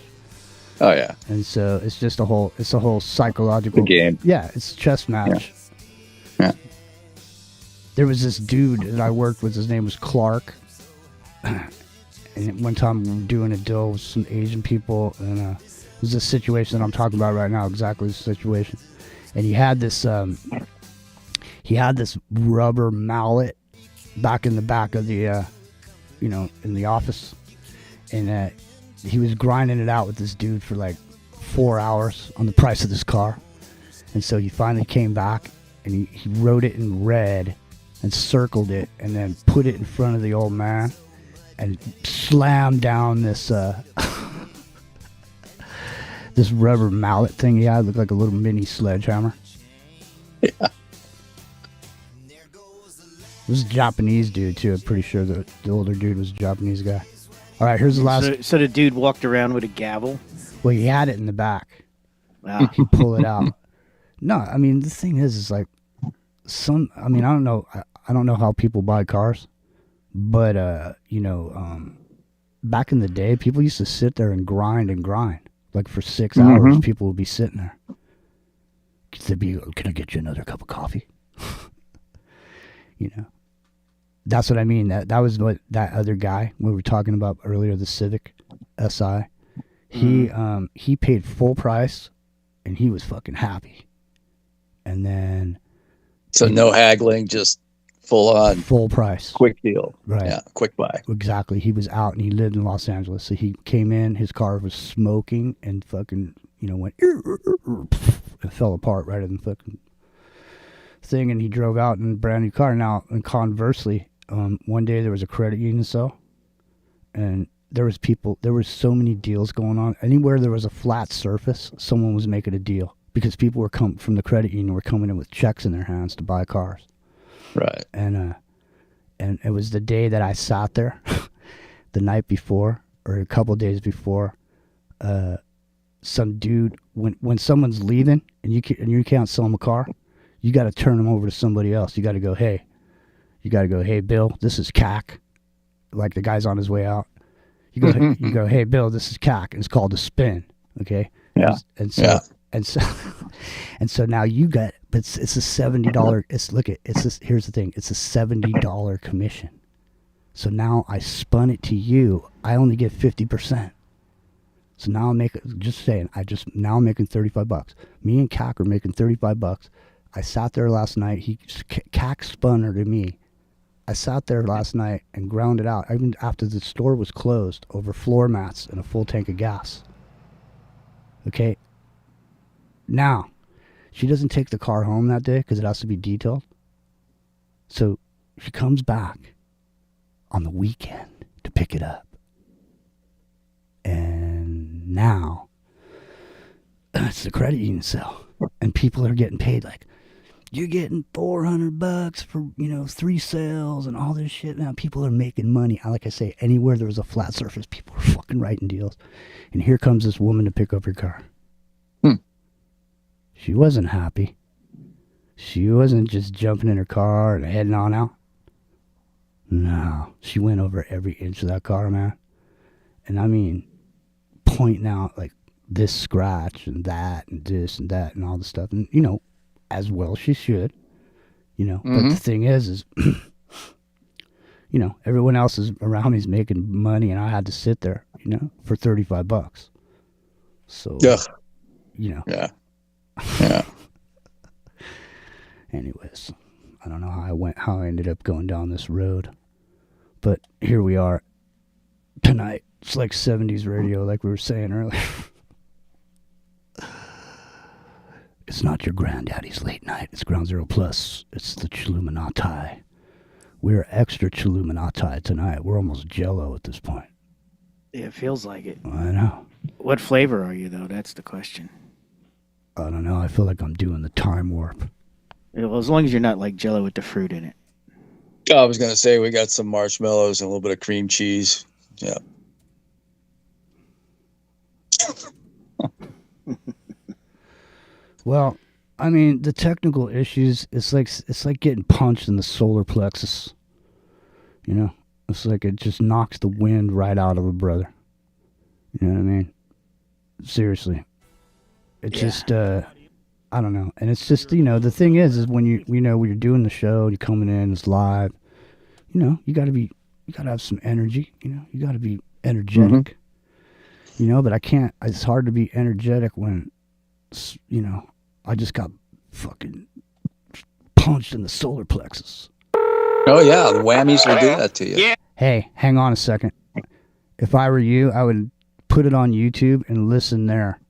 Oh yeah. And so it's just a whole psychological game. Yeah, it's a chess match. Yeah. There was this dude that I worked with. His name was Clark. And one time we were doing a deal with some Asian people, and it was a situation that I'm talking about right now. Exactly the situation. And he had this rubber mallet back in the back of the, in the office, and he was grinding it out with this dude for like 4 hours on the price of this car. And so he finally came back, and he wrote it in red and circled it, and then put it in front of the old man and slammed down this this rubber mallet thing he had. It looked like a little mini sledgehammer. Yeah. It was a Japanese dude too. I'm pretty sure the older dude was a Japanese guy. All right, here's the last. So the dude walked around with a gavel? Well, he had it in the back. Wow. He'd pull it out. No, I mean, the thing is like I don't know. I don't know how people buy cars, but back in the day, people used to sit there and grind. Like for 6 hours, people would be sitting there. They'd be, can I get you another cup of coffee? That's what I mean. That was what that other guy we were talking about earlier, the Civic SI. He paid full price, and he was fucking happy. And then, so no haggling, just full on, full price, quick deal. Right? Yeah, quick buy. Exactly. He was out, and he lived in Los Angeles, so he came in. His car was smoking, and fucking went and fell apart right in the fucking thing. And he drove out in a brand new car. Now, and conversely, one day there was a credit union sale, and there was so many deals going on. Anywhere there was a flat surface, someone was making a deal, because people were from the credit union were coming in with checks in their hands to buy cars. Right. And it was the day that I sat there, the night before or a couple days before. Some dude, when someone's leaving and you can't sell them a car, you got to turn them over to somebody else. You got to go, hey, Bill, this is CAC. Like the guy's on his way out. You go, hey, Bill, this is CAC, and it's called a spin. Okay. Yeah. And so now you got, but it's a $70. Here's the thing. It's a $70 commission. So now I spun it to you. I only get 50%. So now I'm making, now I'm making $35. Me and CAC are making $35. I sat there last night. CAC spun her to me. I sat there last night and ground it out, even after the store was closed, over floor mats and a full tank of gas. Okay. Now, she doesn't take the car home that day because it has to be detailed. So she comes back on the weekend to pick it up. And now it's the credit union sale. And people are getting paid like, you're getting $400 for, 3 sales and all this shit. Now people are making money. Like I say, anywhere there was a flat surface, people were fucking writing deals. And here comes this woman to pick up her car. She wasn't happy. She wasn't just jumping in her car and heading on out. No, she went over every inch of that car, man. And I mean, pointing out like this scratch and that and this and that and all the stuff. And, as well she should, But the thing is, everyone else is around me is making money, and I had to sit there, for $35. So, Yeah. Yeah. Anyways, I don't know how I ended up going down this road, but here we are tonight. It's like 70s radio, like we were saying earlier. It's not your granddaddy's late night. It's Ground Zero Plus. It's the chilluminatti. We're extra chilluminatti tonight. We're almost Jello at this point. Yeah, it feels like it. I know. What flavor are you, though? That's the question. I don't know. I feel like I'm doing the time warp. Yeah, well, as long as you're not like Jello with the fruit in it. I was gonna say we got some marshmallows and a little bit of cream cheese. Yeah. Well, I mean, the technical issues, it's like getting punched in the solar plexus. You know? It's like it just knocks the wind right out of a brother. You know what I mean? Seriously. It's just, I don't know. And it's just, you know, the thing is when when you're doing the show, you're coming in, it's live, you know, you gotta have some energy, you know, you gotta be energetic, you know, but it's hard to be energetic when, you know, I just got fucking punched in the solar plexus. Oh yeah, the whammies will do that to you. Yeah. Hey, hang on a second. If I were you, I would put it on YouTube and listen there.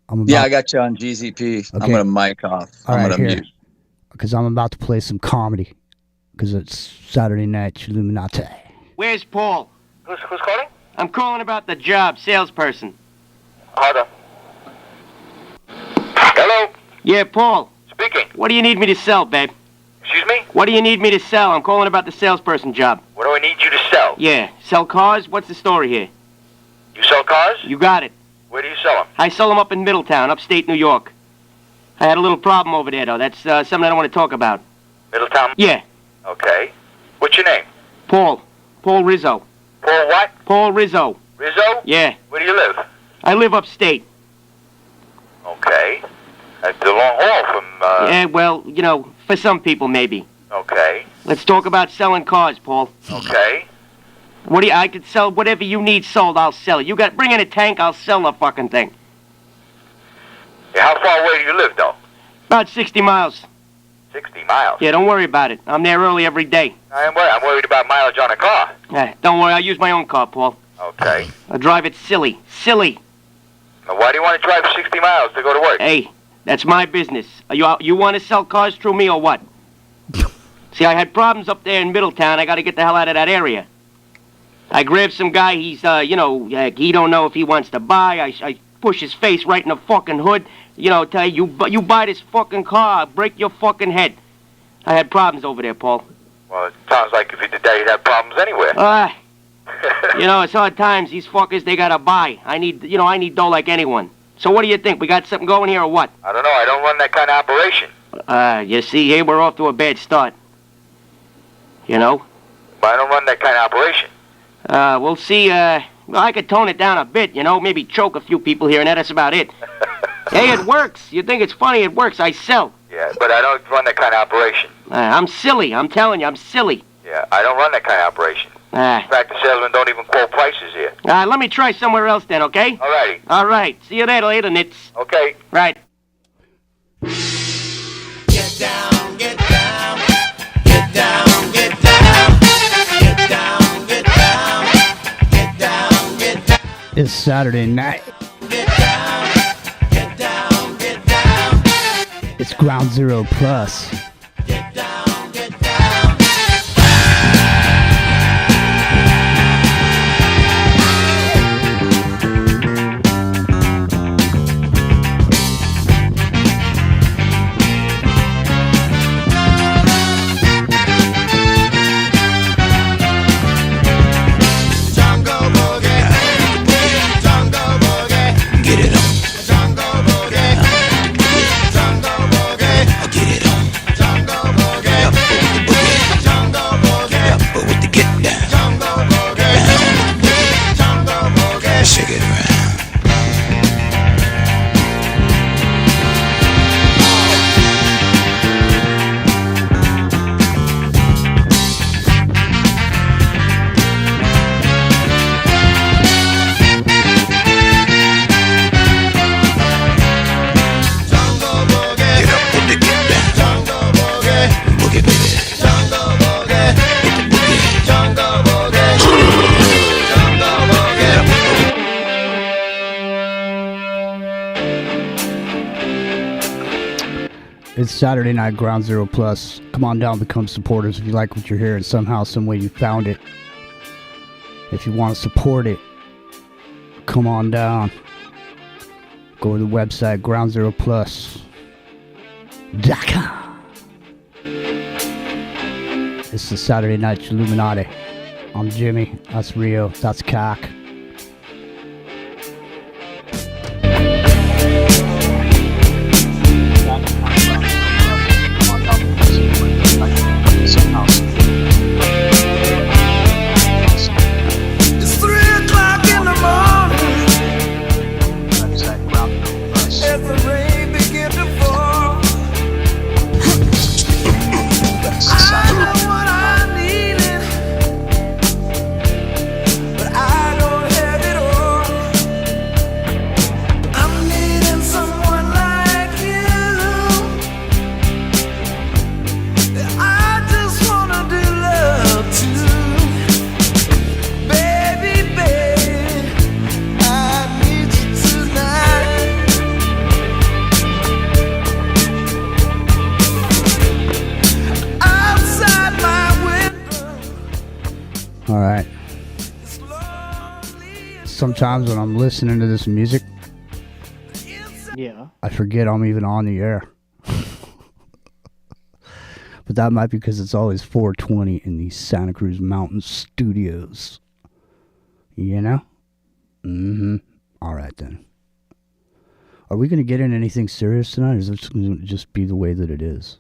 I got you on GZP. Okay. I'm gonna mic off. I'm gonna mute. Because I'm about to play some comedy. Because it's Saturday night, chilluminatti. Where's Paul? Who's calling? I'm calling about the job, salesperson. Hold on. Hello? Yeah, Paul. Speaking. What do you need me to sell, babe? Excuse me? What do you need me to sell? I'm calling about the salesperson job. What do I need you to sell? Yeah. Sell cars? What's the story here? You sell cars? You got it. Where do you sell them? I sell them up in Middletown, upstate New York. I had a little problem over there, though. That's something I don't want to talk about. Middletown? Yeah. Okay. What's your name? Paul. Paul Rizzo. Paul what? Paul Rizzo. Rizzo? Yeah. Where do you live? I live upstate. Okay. That's a long haul from, Yeah, well, you know, for some people, maybe. Okay. Let's talk about selling cars, Paul. Okay. I could sell whatever you need sold, I'll sell it. Bring in a tank, I'll sell the fucking thing. Yeah, how far away do you live, though? About 60 miles. 60 miles? Yeah, don't worry about it. I'm there early every day. I'm worried about mileage on a car. Don't worry, I'll use my own car, Paul. Okay. I'll drive it silly. Silly. Now, why do you want to drive 60 miles to go to work? Hey, that's my business. You want to sell cars through me or what? See, I had problems up there in Middletown. I got to get the hell out of that area. I grabbed some guy, he's, he don't know if he wants to buy. I push his face right in the fucking hood. You know, tell you buy this fucking car, I'll break your fucking head. I had problems over there, Paul. Well, it sounds like if you did that, you'd have problems anywhere. You know, it's hard times. These fuckers, they gotta buy. I need dough like anyone. So what do you think? We got something going here or what? I don't know. I don't run that kind of operation. You see, here we're off to a bad start. You know? But I don't run that kind of operation. We'll see, well, I could tone it down a bit, you know, maybe choke a few people here and that's about it. Hey, it works. You think it's funny, it works. I sell. Yeah, but I don't run that kind of operation. I'm silly. I'm telling you, I'm silly. Yeah, I don't run that kind of operation. In fact, the salesmen don't even quote prices here. Let me try somewhere else then, okay? Alrighty. All right. See you later, Nits. Okay. Right. Get down, get down, get down, get down, get down, get down, get down, get down. It's Saturday night. Get down, get down, get down. It's Ground Zero Plus. Get down, get down. Jungle boogie, jungle boogie, get it on. Jungle boogie, jungle boogie, get it on. Jungle boogie, jungle boogie, but with the get down. Jungle boogie, jungle boogie, shake it around. Jungle boogie, get up with the get down. Jungle boogie, boogie baby. Jungle boogie, with the boogie. Jungle boogie, jungle boogie. It's Saturday night, Ground Zero Plus. Come on down, become supporters if you like what you're hearing. Somehow, some way you found it. If you want to support it, come on down. Go to the website, groundzeroplus.com. It's the Saturday Night Chilluminati. I'm Jimmy. That's Rio. That's Cock. It's 3 o'clock in the morning as the rain begin to fall. I know what I needed, but I don't have it all. I'm needing someone like you. I just wanna do love too. Baby, baby, I need you tonight. Outside my window. All right. Sometimes when I'm listening to this music, Yeah. I forget I'm even on the air. But that might be because it's always 4:20 in the Santa Cruz Mountain studios. You know? Mm-hmm. All right, then. Are we going to get into anything serious tonight, or is it going to just be the way that it is?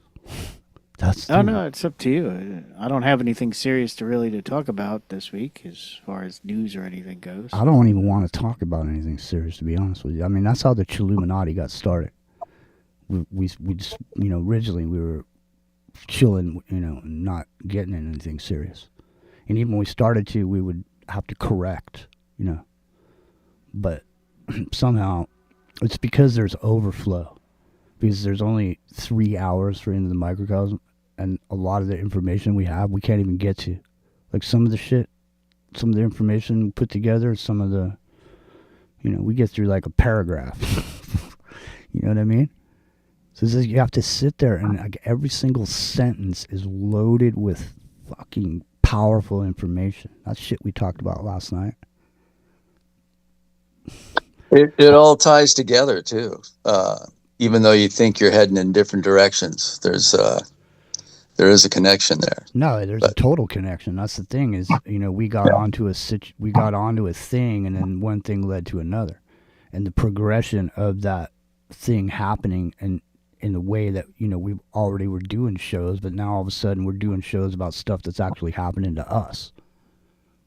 That's Oh no, it's up to you. I don't have anything serious to talk about this week as far as news or anything goes. I don't even want to talk about anything serious, to be honest with you. I mean, that's how the Chilluminati got started. We just, originally we were chilling, and not getting in anything serious. And even when we started to, we would have to correct, But somehow, it's because there's overflow. Because there's only 3 hours for Into the Microcosm, and a lot of the information we have, we can't even get to. Like some of the information put together, some of the, we get through like a paragraph. You know what I mean? So it's like you have to sit there and like every single sentence is loaded with fucking powerful information. That's shit we talked about last night. It all ties together too. Even though you think you're heading in different directions, there is a connection there. No, there's a total connection. That's the thing is, we got onto a thing, and then one thing led to another, and the progression of that thing happening, and in the way that we already were doing shows, but now all of a sudden we're doing shows about stuff that's actually happening to us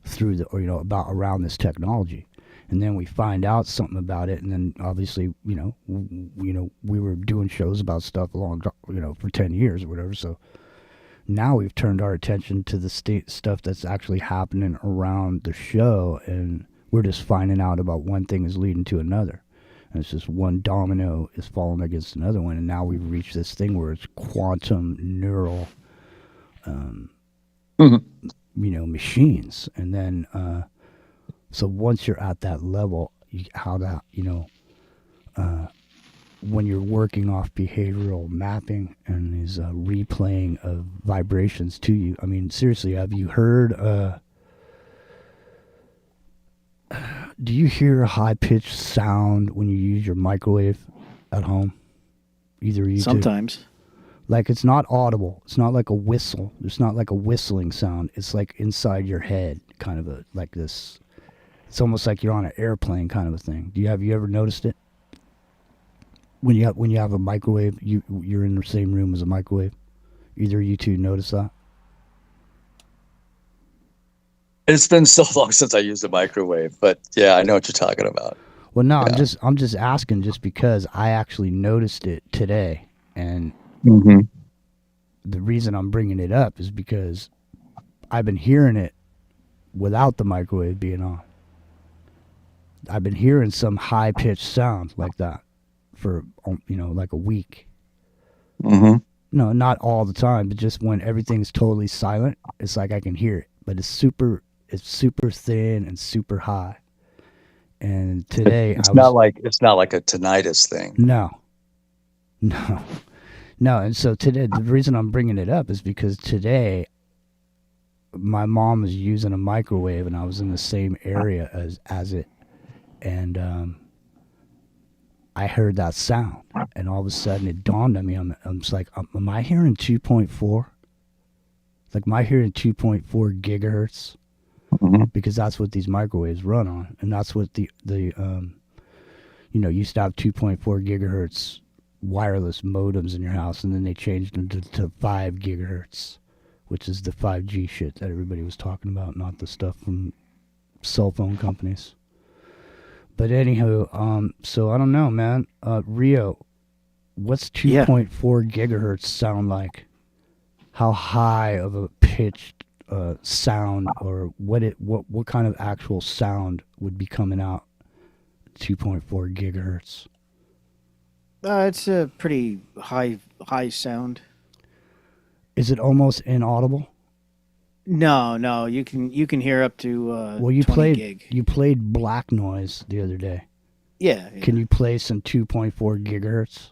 through about around this technology. And then we find out something about it, and then obviously, we were doing shows about stuff along, for 10 years or whatever. So now we've turned our attention to the stuff that's actually happening around the show, and we're just finding out about one thing is leading to another. And it's just one domino is falling against another one, and now we've reached this thing where it's quantum neural, machines. And then, so once you're at that level, when you're working off behavioral mapping and these replaying of vibrations to you, I mean, seriously, have you heard, do you hear a high-pitched sound when you use your microwave at home? Either you Sometimes. Like it's not audible. It's not like a whistle. It's not like a whistling sound. It's like inside your head, kind of like this. It's almost like you're on an airplane kind of a thing. Have you ever noticed it? When you have a microwave, you're in the same room as a microwave. Either you two notice that? It's been so long since I used a microwave, but yeah, I know what you're talking about. Well, no, Yeah. I'm just asking just because I actually noticed it today, and the reason I'm bringing it up is because I've been hearing it without the microwave being on. I've been hearing some high-pitched sound like that for, like a week. No, not all the time, but just when everything's totally silent, it's like I can hear it. But it's super thin and super high. And today it's not like a tinnitus thing. No. And so today, the reason I'm bringing it up is because today my mom was using a microwave, and I was in the same area as it, and I heard that sound, and all of a sudden it dawned on me. I'm just like, am I hearing 2.4? Like, am I hearing 2.4 gigahertz? Because that's what these microwaves run on, and that's what the used to have 2.4 gigahertz wireless modems in your house, and then they changed them to 5 gigahertz, which is the 5G shit that everybody was talking about, not the stuff from cell phone companies. But anywho, so I don't know, man. Rio, what's 2.4 gigahertz sound like? How high of a pitched sound, or what kind of actual sound would be coming out 2.4 gigahertz? It's a pretty high sound. Is it almost inaudible? No, you can hear up to Well, you 20 gig. played Black Noise the other day. Yeah. Can you play some 2.4 gigahertz?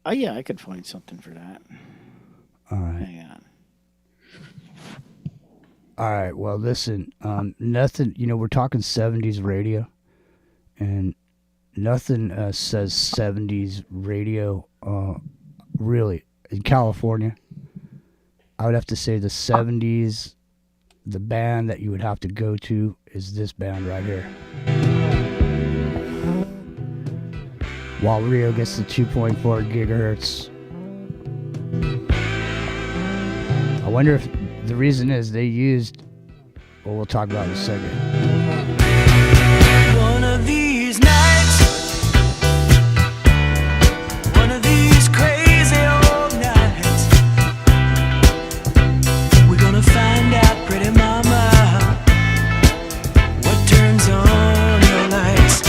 Oh yeah, I could find something for that. All right. Hang on. All right. Well, listen. Nothing. We're talking 70s radio, and nothing says 70s radio. Really, in California, I would have to say the 70s. The band that you would have to go to is this band right here. While Rio gets the 2.4 gigahertz. I wonder if the reason is they used, well, we'll talk about it in a second. One of these nights, one of these crazy old nights, we're gonna find out, pretty mama, what turns on your lights.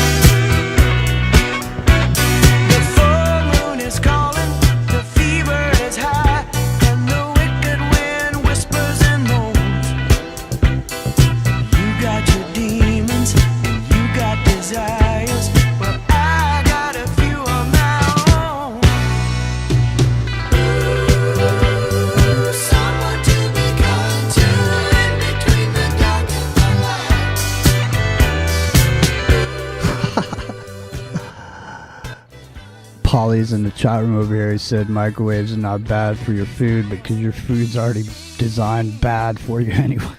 The full moon is calling, the fever is high, and the wicked wind whispers and moans. You got your demons, and you got desires, but I got a few of my own. Ooh, someone to be kind to in between the dark and the light. Polly's in the chat room over here. He said microwaves are not bad for your food because your food's already designed bad for you anyway.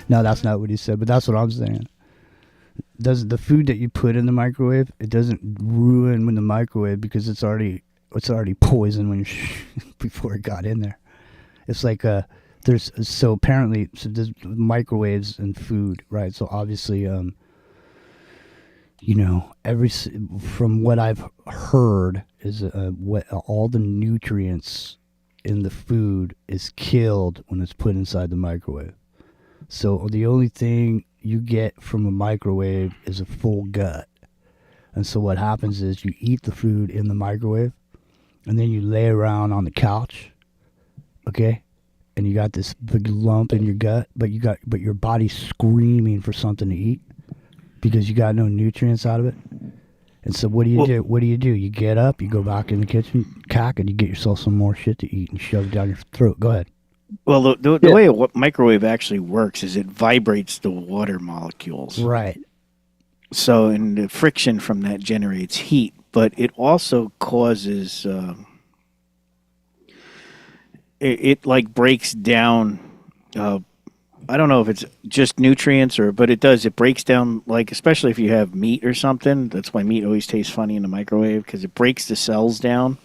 No, that's not what he said, but that's what I'm saying. Does the food that you put in the microwave, it doesn't ruin when the microwave because it's already poisoned when before it got in there. It's like there's microwaves and food, right? So obviously from what I've heard is what all the nutrients in the food is killed when it's put inside the microwave. So the only thing you get from a microwave is a full gut. And so what happens is you eat the food in the microwave and then you lay around on the couch, okay? And you got this big lump in your gut, but your body's screaming for something to eat because you got no nutrients out of it. And so what do you do? What do? You get up, you go back in the kitchen, and you get yourself some more shit to eat and shove it down your throat. Go ahead. Well, the way a microwave actually works is it vibrates the water molecules. Right. So, and the friction from that generates heat, but it also causes it like breaks down. I don't know if it's just nutrients but it does. It breaks down, like, especially if you have meat or something. That's why meat always tastes funny in the microwave, because it breaks the cells down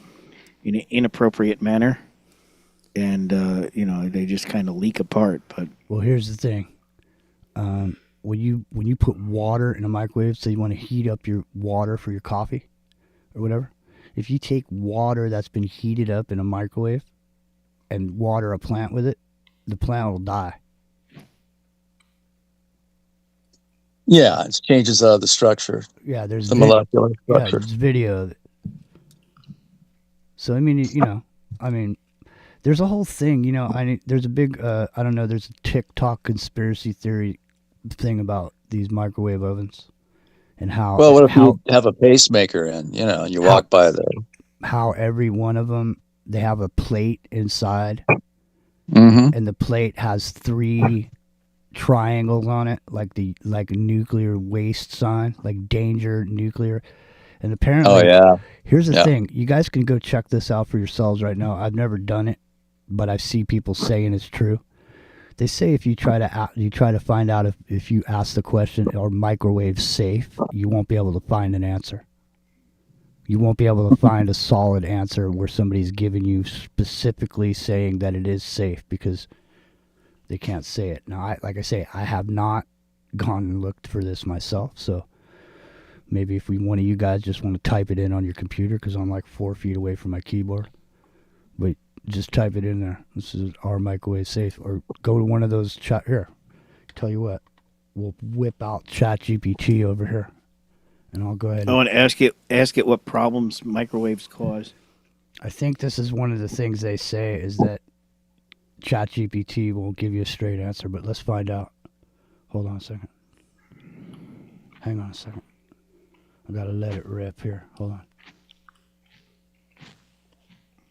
in an inappropriate manner. And, they just kind of leak apart. But well, here's the thing. When you put water in a microwave, say you want to heat up your water for your coffee or whatever, if you take water that's been heated up in a microwave and water a plant with it, the plant will die. Yeah, it changes the structure. Yeah, there's the molecular structure. Yeah, there's video of it. So I mean, there's a whole thing. There's a big there's a TikTok conspiracy theory thing about these microwave ovens and how. Well, what if you have a pacemaker and you walk by there? How every one of them, they have a plate inside, and the plate has 3 triangles on it, like a nuclear waste sign, like danger nuclear, And apparently, Oh yeah. here's the Yeah. thing. You guys can go check this out for yourselves right now. I've never done it, but I see people saying it's true. They say if you try to find out if you ask the question, are microwaves safe, you won't be able to find an answer. You won't be able to find a solid answer where somebody's giving you specifically saying that it is safe because they can't say it. Now, like I say, I have not gone and looked for this myself, so maybe if one of you guys just want to type it in on your computer, because I'm like 4 feet away from my keyboard, but just type it in there. This is our microwave safe, or go to one of those chat here. Tell you what, we'll whip out ChatGPT over here, and I'll go ahead. I want to ask it what problems microwaves cause. I think this is one of the things they say is that ChatGPT won't give you a straight answer, but let's find out. Hold on a second. Hang on a second. I gotta let it rip here. Hold on.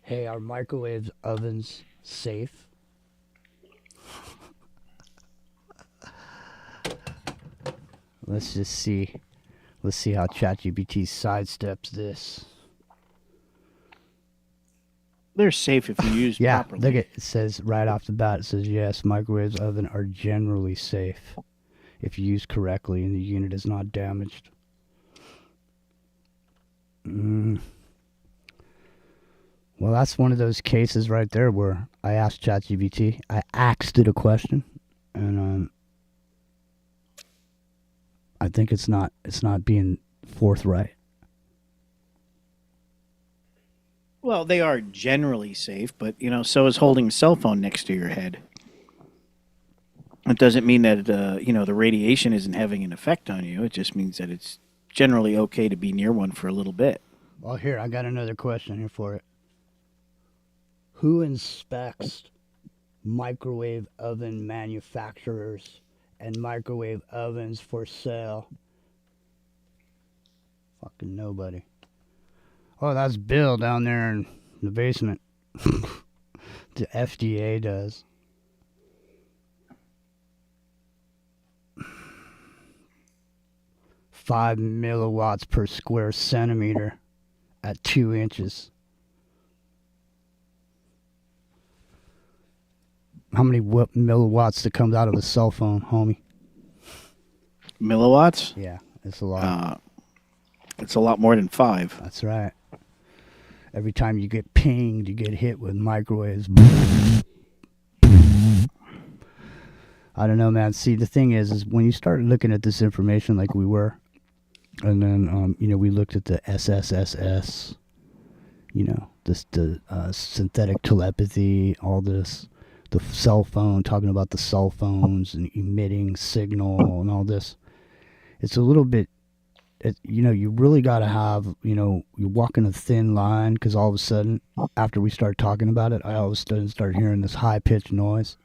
Hey, are microwave ovens safe? Let's just see. Let's see how ChatGPT sidesteps this. They're safe if you use Yeah, properly. look, it says right off the bat, it says, yes, microwaves oven are generally safe if used correctly and the unit is not damaged. Well, that's one of those cases right there where I asked ChatGPT, I asked it a question, and I think it's not being forthright. Well, they are generally safe, but so is holding a cell phone next to your head. It doesn't mean that the radiation isn't having an effect on you. It just means that it's generally okay to be near one for a little bit. Well, here, I got another question here for it. Who inspects microwave oven manufacturers and microwave ovens for sale? Fucking nobody. Oh, that's Bill down there in the basement. The FDA does. Five milliwatts per square centimeter at 2 inches. How many milliwatts that comes out of a cell phone, homie? Milliwatts? Yeah, it's a lot. It's a lot more than 5. That's right. Every time you get pinged, you get hit with microwaves. I don't know, man. See, the thing is when you start looking at this information like we were, and then, we looked at the SSSS, the synthetic telepathy, all this, the cell phone, talking about the cell phones and emitting signal and all this. It's a little bit, you really got to have, you're walking a thin line, because all of a sudden, after we start talking about it, I all of a sudden start hearing this high-pitched noise.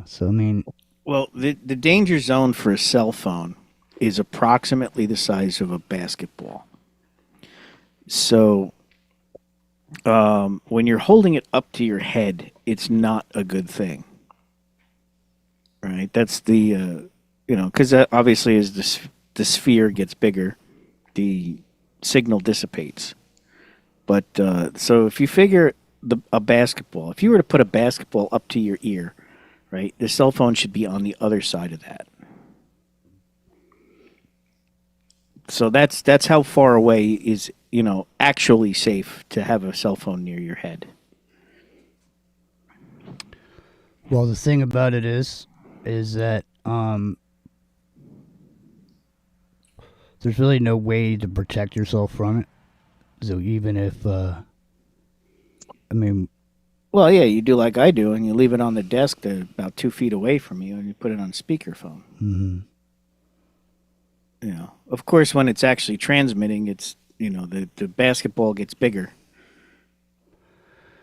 So, I mean... Well, the danger zone for a cell phone is approximately the size of a basketball. So, when you're holding it up to your head, it's not a good thing. Right? That's the, because obviously as the sphere gets bigger, the signal dissipates. But, so if you figure a basketball, if you were to put a basketball up to your ear, right, the cell phone should be on the other side of that. So that's how far away is, actually safe to have a cell phone near your head. Well, the thing about it is that there's really no way to protect yourself from it. So even if, Well, yeah, you do like I do, and you leave it on the desk about 2 feet away from you, and you put it on speakerphone. Mm-hmm. Of course, when it's actually transmitting, it's the basketball gets bigger.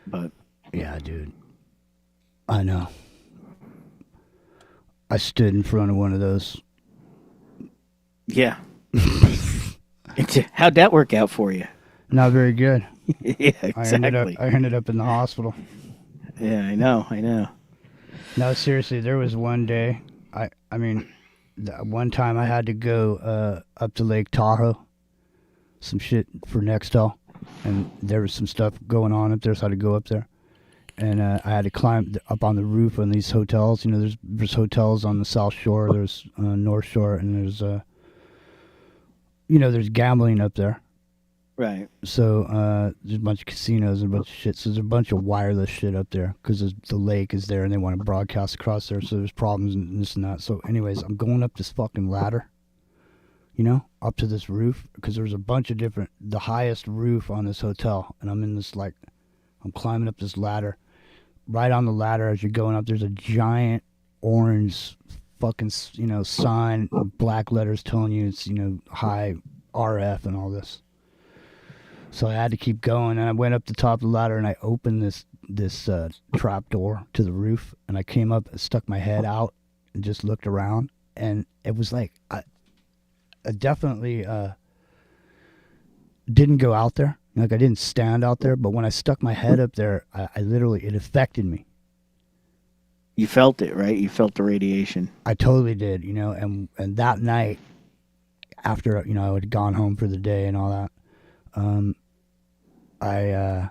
But yeah, dude, I know. I stood in front of one of those. Yeah. How'd that work out for you? Not very good. Yeah, exactly. I ended up in the hospital. Yeah, I know. No, seriously, there was one day. I mean, one time I had to go up to Lake Tahoe, some shit for Nextel, and there was some stuff going on up there, so I had to go up there. And I had to climb up on the roof on these hotels. You know, there's hotels on the South Shore, there's North Shore, and there's there's gambling up there. Right. So there's a bunch of casinos and a bunch of shit. So there's a bunch of wireless shit up there because the lake is there and they want to broadcast across there. So there's problems and this and that. So anyways, I'm going up this fucking ladder, up to this roof because there's a bunch of the highest roof on this hotel. And I'm in this I'm climbing up this ladder. Right on the ladder as you're going up, there's a giant orange fucking, sign, black letters telling you it's, high RF and all this. So I had to keep going, and I went up the top of the ladder, and I opened this trap door to the roof, and I came up and stuck my head out and just looked around, and it was like I definitely didn't go out there. Like I didn't stand out there, but when I stuck my head up there, I literally, it affected me. You felt it, right? You felt the radiation. I totally did, and that night, after, I had gone home for the day and all that, I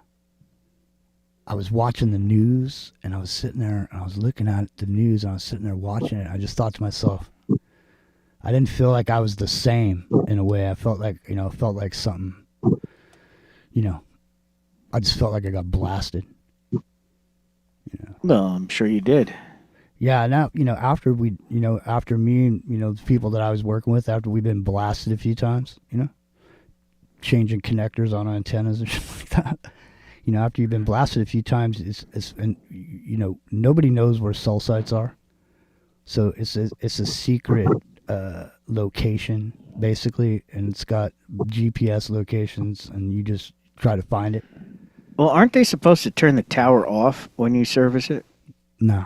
was watching the news, and I was sitting there, and I was looking at the news, and I was sitting there watching it. I just thought to myself, I didn't feel like I was the same in a way. I felt like, something, I just felt like I got blasted. Well, I'm sure you did. Yeah, now, after after me and, the people that I was working with, after we've been blasted a few times, changing connectors on antennas and shit like that. After you've been blasted a few times, it's nobody knows where cell sites are. So it's a secret location, basically, and it's got GPS locations, and you just try to find it. Well, aren't they supposed to turn the tower off when you service it? No.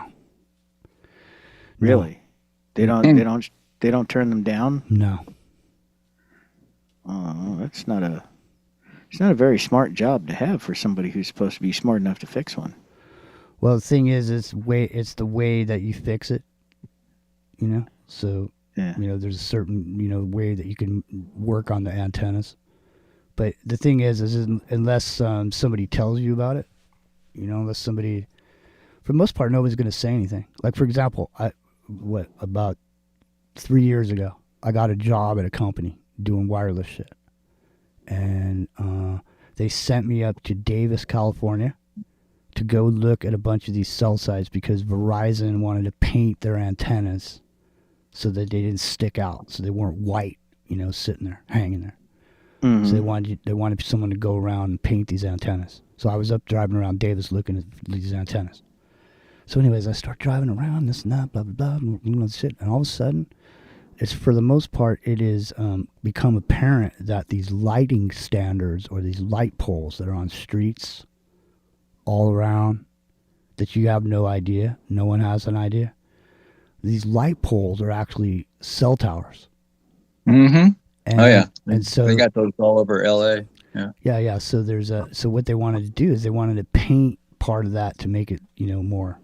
Really? They don't. They don't turn them down. No. Oh, that's not a. It's not a very smart job to have for somebody who's supposed to be smart enough to fix one. Well, the thing is, it's the way that you fix it. So yeah. There's a certain way that you can work on the antennas. But the thing is unless somebody tells you about it, unless somebody, for the most part, nobody's going to say anything. Like, for example, about 3 years ago, I got a job at a company doing wireless shit. And they sent me up to Davis, California to go look at a bunch of these cell sites because Verizon wanted to paint their antennas so that they didn't stick out, so they weren't white, sitting there, hanging there. Mm-hmm. So they wanted someone to go around and paint these antennas. So I was up driving around Davis looking at these antennas. So anyways, I start driving around, this and that, blah, blah, blah, shit. And all of a sudden, it's for the most part, it is become apparent that these lighting standards or these light poles that are on streets all around that you have no idea, no one has an idea. These light poles are actually cell towers. Mm-hmm. And, and so they got those all over LA. Yeah. Yeah. So so what they wanted to do is they wanted to paint part of that to make it, more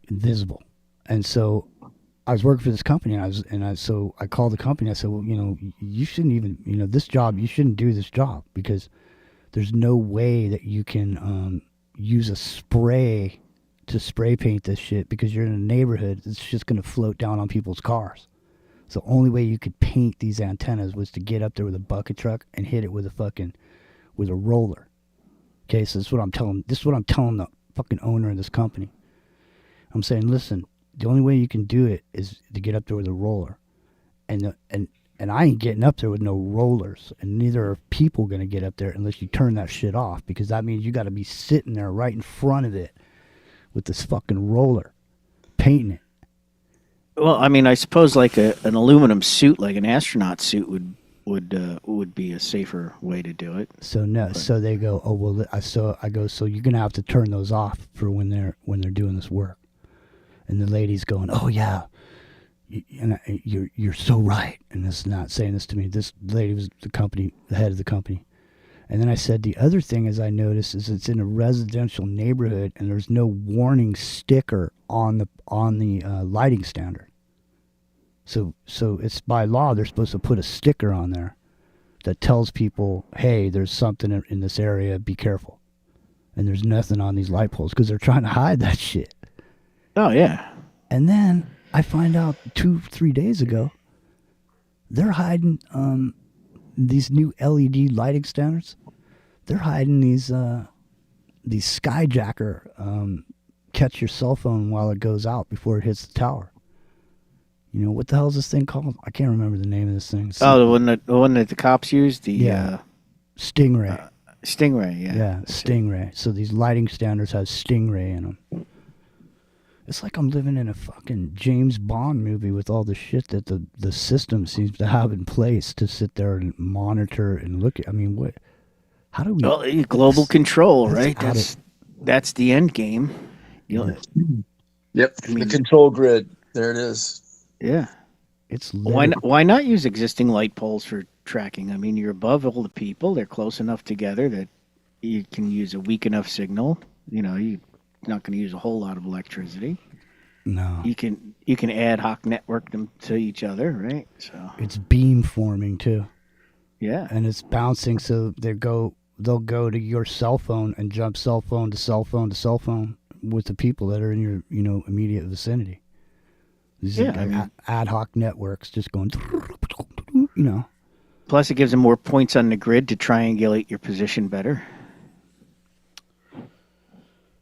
visible. And so I was working for this company, and so I called the company. I said, well, you shouldn't even, this job, you shouldn't do this job because there's no way that you can use a spray to spray paint this shit because you're in a neighborhood. It's just going to float down on people's cars. So the only way you could paint these antennas was to get up there with a bucket truck and hit it with a roller. Okay, so this is what I'm telling the fucking owner of this company. I'm saying, listen, the only way you can do it is to get up there with a roller. And I ain't getting up there with no rollers, and neither are people going to get up there unless you turn that shit off, because that means you got to be sitting there right in front of it with this fucking roller painting it. Well, I mean, I suppose like an aluminum suit, like an astronaut suit, would be a safer way to do it. So no, but. So they go, oh well. I go, so you're gonna have to turn those off for when they're doing this work. And the lady's going, oh yeah, you're so right. And this is not saying this to me. This lady was the head of the company. And then I said, the other thing is I noticed is it's in a residential neighborhood and there's no warning sticker on the lighting standard. So it's by law they're supposed to put a sticker on there that tells people, hey, there's something in this area, be careful. And there's nothing on these light poles because they're trying to hide that shit. Oh, yeah. And then I find out 2-3 days ago, they're hiding these new LED lighting standards. They're hiding these skyjacker catch your cell phone while it goes out before it hits the tower. You know, what the hell is this thing called? I can't remember the name of this thing. Oh, the one that the cops use? The Stingray. Stingray, yeah. Yeah, Stingray. So these lighting standards have Stingray in them. It's like I'm living in a fucking James Bond movie with all the shit that the system seems to have in place to sit there and monitor and look at. I mean, what? How do we? Well, global control, right? That's the end game. Yep, the control grid. There it is. Yeah. It's why not use existing light poles for tracking? I mean, you're above all the people. They're close enough together that you can use a weak enough signal. You know, you're not going to use a whole lot of electricity. No. You can ad hoc network them to each other, right? So it's beam forming too. Yeah. And it's bouncing, so they'll go to your cell phone and jump cell phone to cell phone to cell phone with the people that are in your immediate vicinity. These are ad hoc networks just going, Plus, it gives them more points on the grid to triangulate your position better.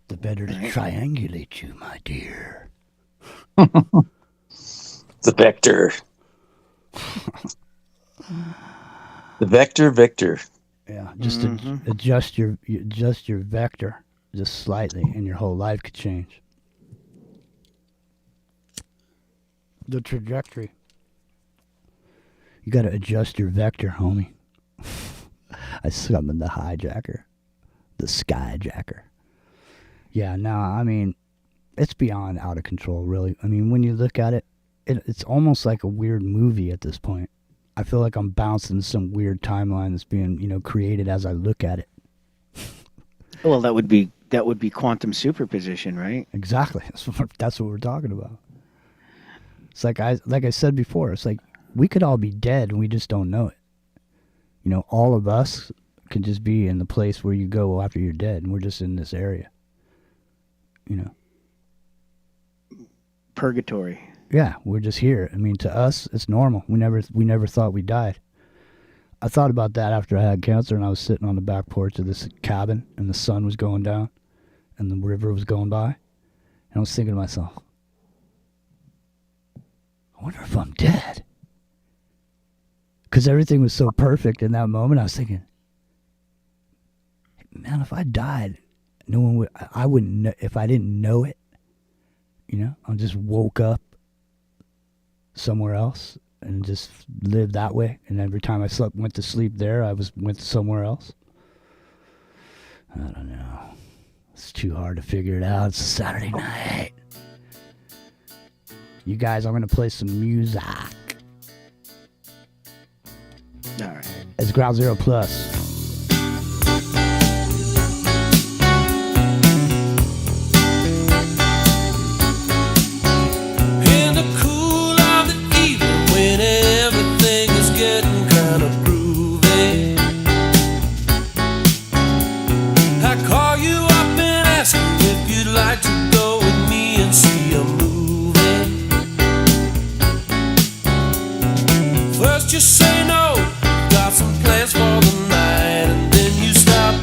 The better to triangulate you, my dear. The vector. The vector. Yeah, just adjust your vector just slightly, and your whole life could change. The trajectory. You got to adjust your vector, homie. I summoned the hijacker, the skyjacker. Yeah, no, I mean, it's beyond out of control, really. I mean, when you look at it, it's almost like a weird movie at this point. I feel like I'm bouncing some weird timeline that's being, created as I look at it. Well, that would be quantum superposition, right? Exactly. That's what we're talking about. It's like I said before. It's like we could all be dead and we just don't know it. All of us could just be in the place where you go after you're dead, and we're just in this area. Purgatory. Yeah, we're just here. I mean, to us, it's normal. We never thought we died. I thought about that after I had cancer, and I was sitting on the back porch of this cabin, and the sun was going down, and the river was going by, and I was thinking to myself, I wonder if I'm dead. Because everything was so perfect in that moment. I was thinking, man, if I died, no one would. I wouldn't know if I didn't know it. I just woke up somewhere else and just lived that way. And every time I went to sleep there, went somewhere else. I don't know. It's too hard to figure it out. It's a Saturday night. You guys, I'm going to play some music. All right. It's Ground Zero Plus. In the cool of the evening, when everything is getting kind of groovy, I call you up and ask you if you'd like to go with me and see a movie. First you say no, got some plans for the night, and then you stop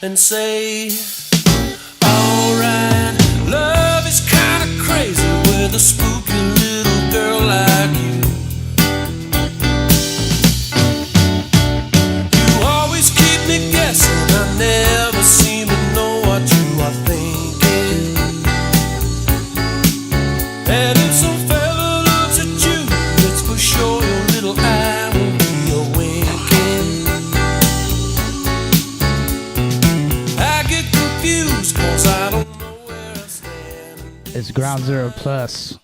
and say, alright, love is kinda crazy with a spooky little girl like you. You always keep me guessing, I never seem to know what you are thinking. And if some fella looks at you, it's for sure your little eye will be a winking. I get confused cause I don't know where I stand. It's Ground Zero Plus.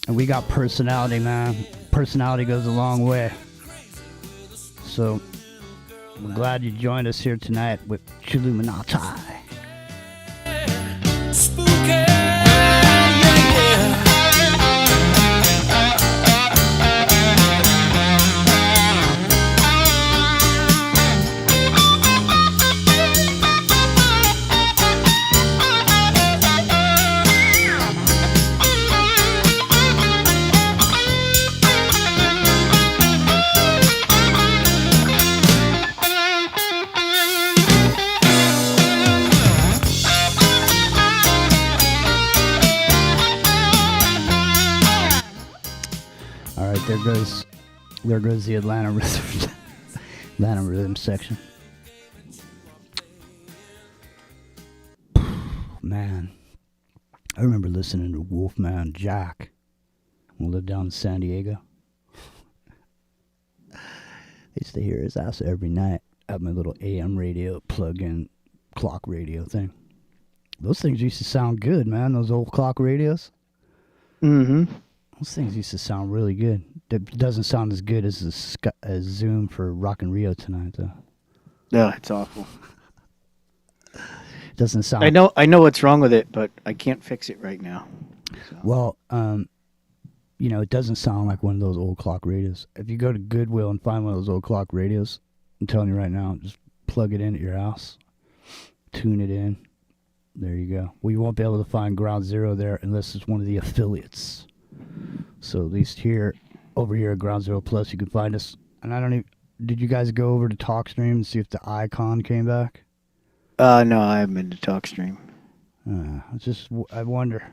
And we got personality, man. Personality goes a long way. So, I'm glad you joined us here tonight with Chilluminatti. Spooky, yeah, yeah. There goes the Atlanta rhythm, Atlanta rhythm section. Man, I remember listening to Wolfman Jack when I lived down in San Diego. I used to hear his ass every night at my little AM radio plug-in clock radio thing. Those things used to sound good, man. Those old clock radios. Mm-hmm. Those things used to sound really good. It doesn't sound as good as Zoom for Rock and Rio tonight, though. No, it's awful. It doesn't sound. I know what's wrong with it, but I can't fix it right now. So. Well, it doesn't sound like one of those old clock radios. If you go to Goodwill and find one of those old clock radios, I'm telling you right now, just plug it in at your house, tune it in. There you go. Well, you won't be able to find Ground Zero there unless it's one of the affiliates. So at least over here at Ground Zero Plus, you can find us. And I don't even. Did you guys go over to TalkStream and see if the icon came back? No, I haven't been to TalkStream. I wonder.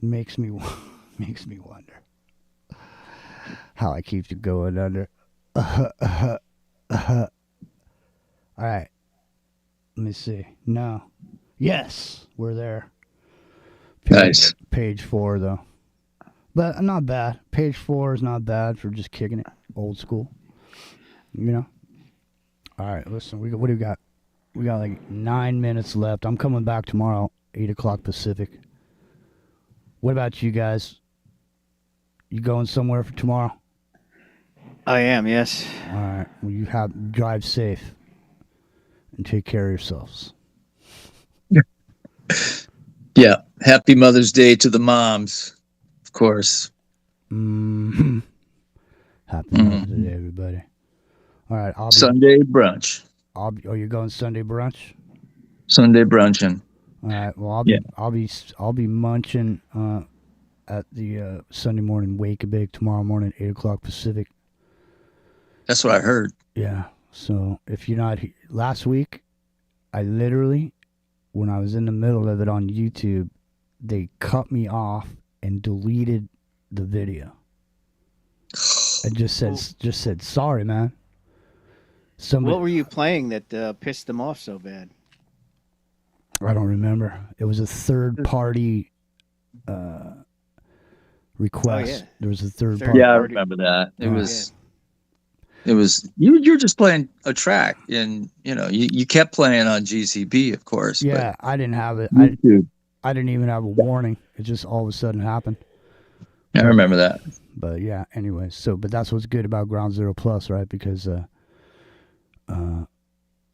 Makes me wonder how I keep you going under. All right. Let me see. No. Yes, we're there. Nice. Page 4, though. But not bad. Page 4 is not bad for just kicking it. Old school. All right, listen. What do we got? We got like 9 minutes left. I'm coming back tomorrow, 8 o'clock Pacific. What about you guys? You going somewhere for tomorrow? I am, yes. All right. Well, drive safe and take care of yourselves. Yeah. Happy Mother's Day to the moms, of course. Mm-hmm. Happy Mother's Day, everybody. All right. Sunday brunch. Are you going Sunday brunch? Sunday brunching. All right. Well, I'll be munching at the Sunday morning wake a bake tomorrow morning, 8 o'clock Pacific. That's what I heard. Yeah. So if you're not last week, I literally, when I was in the middle of it on YouTube, they cut me off and deleted the video. And just said sorry, man. What were you playing that pissed them off so bad? I don't remember. It was a third party request. Oh, yeah. There was a third party. Yeah, I remember that. It was you're just playing a track, and you kept playing on GCB, of course. Yeah, I didn't have it. I didn't even have a warning. It just all of a sudden happened. I remember that. But yeah, anyway. But that's what's good about Ground Zero Plus, right? Because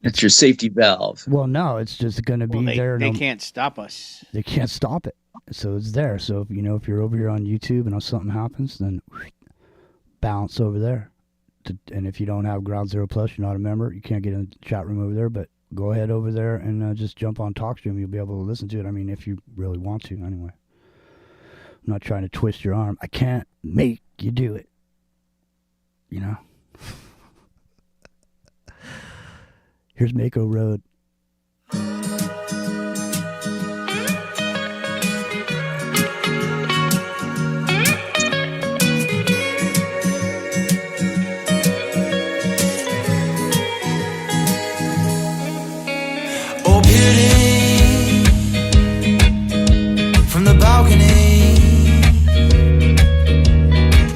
it's your safety valve. Well, no, it's just going to be there. They can't stop us. They can't stop it. So it's there. So if you're over here on YouTube and if something happens, then bounce over there. And if you don't have Ground Zero Plus, you're not a member, you can't get in the chat room over there, but go ahead over there and just jump on TalkStream. You'll be able to listen to it. I mean, if you really want to, anyway. I'm not trying to twist your arm. I can't make you do it. Here's Mako Road. Oh, beauty from the balcony.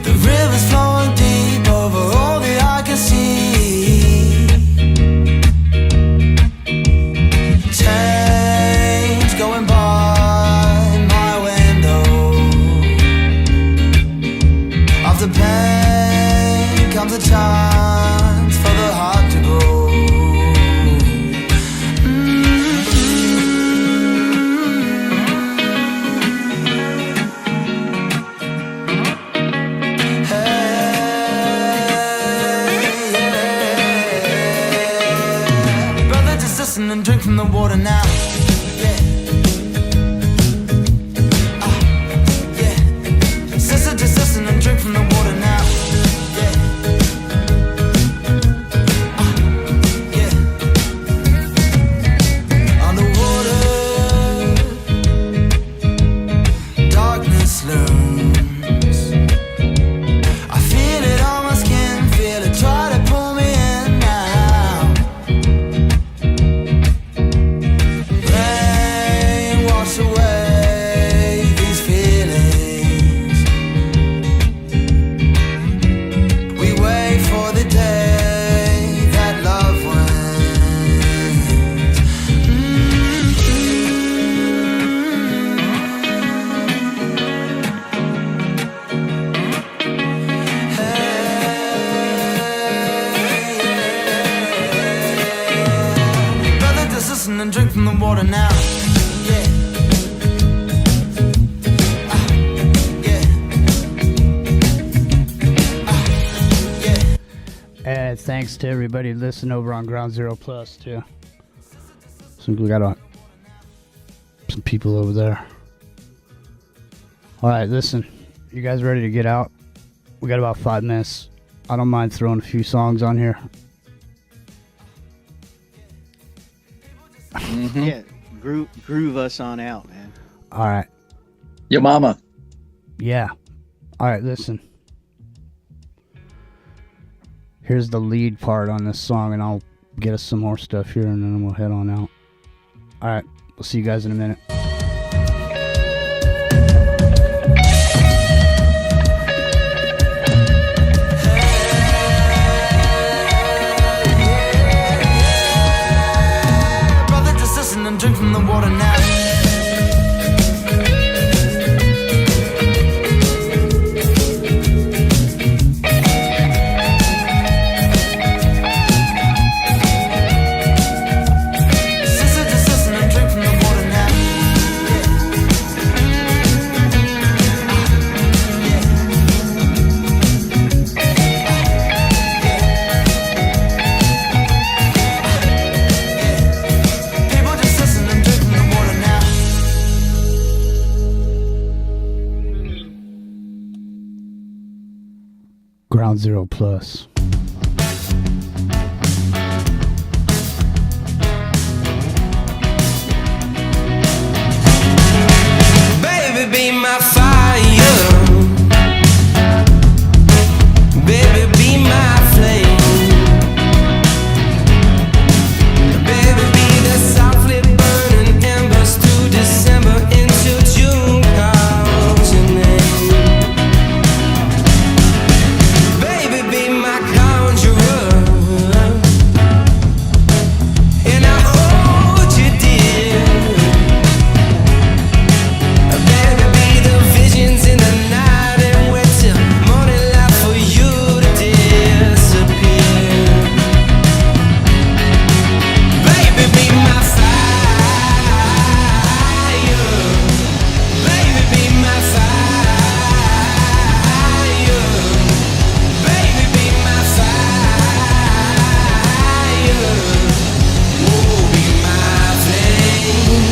The river's flowing deep over all the I can see. Trains going by my window. After pain comes a chance for the heart to grow. And drink from the water now. Yeah. Yeah. Sister, just listen and drink from the water now. Yeah. Yeah. Underwater, darkness looms. I feel water now. Yeah. And thanks to everybody listening over on Ground Zero Plus too. So we got some people over there. All right, listen. You guys ready to get out? We got about 5 minutes. I don't mind throwing a few songs on here. Mm-hmm. Yeah, groove us on out, man. All right. Your mama. Yeah. All right, listen. Here's the lead part on this song, and I'll get us some more stuff here, and then we'll head on out. All right. We'll see you guys in a minute. Brother, just listen and drink from the water now. Ground Zero Plus. Baby, be my fire. Baby, be my flame. Baby, be the softly burning embers through December into June. Call your name. Baby, be my conjurer. And I hold you dear. Baby, be the visions in the night and wait till morning light for you to disappear. Baby, be my fire. Baby, be my fire. Baby, be my fire. Oh, be my flame.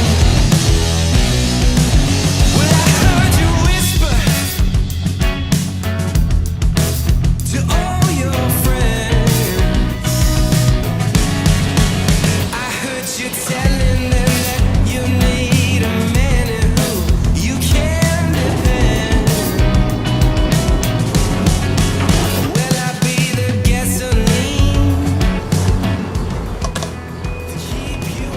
Well, I heard you whisper to all your friends. I heard you telling them that you need a man in who you can depend. Will I be the gasoline to keep you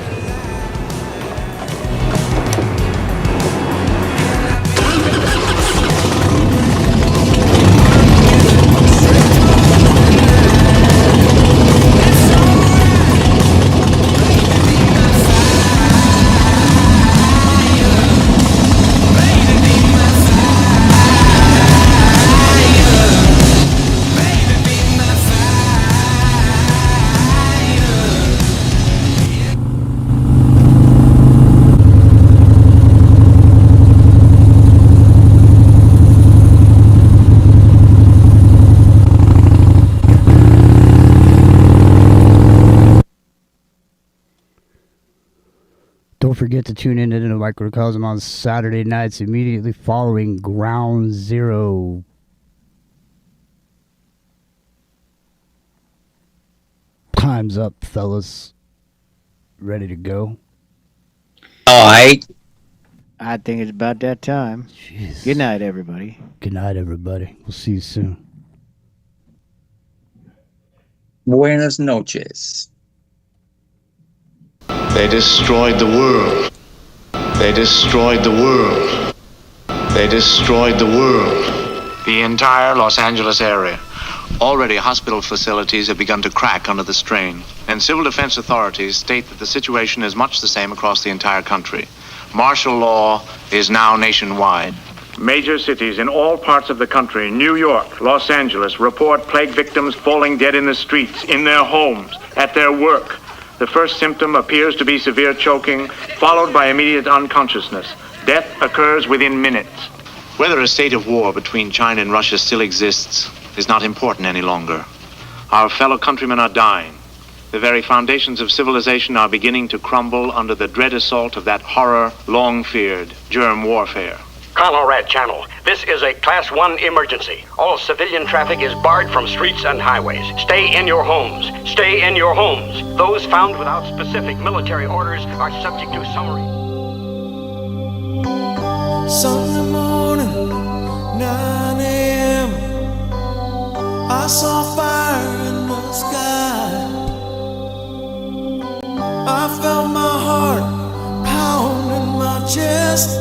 Don't forget to tune in to the Microcosm on Saturday nights immediately following Ground Zero. Time's up, fellas. Ready to go? All right. I think it's about that time. Jeez. Good night, everybody. Good night, everybody. We'll see you soon. Buenas noches. They destroyed the world. They destroyed the world. They destroyed the world. The entire Los Angeles area. Already hospital facilities have begun to crack under the strain, and civil defense authorities state that the situation is much the same across the entire country. Martial law is now nationwide. Major cities in all parts of the country, New York, Los Angeles, report plague victims falling dead in the streets, in their homes, at their work. The first symptom appears to be severe choking, followed by immediate unconsciousness. Death occurs within minutes. Whether a state of war between China and Russia still exists is not important any longer. Our fellow countrymen are dying. The very foundations of civilization are beginning to crumble under the dread assault of that horror long feared, germ warfare. Conrad Channel, this is a Class 1 emergency. All civilian traffic is barred from streets and highways. Stay in your homes. Stay in your homes. Those found without specific military orders are subject to summary. Sunday morning, 9 a.m. I saw fire in the sky. I felt my heart pound in my chest.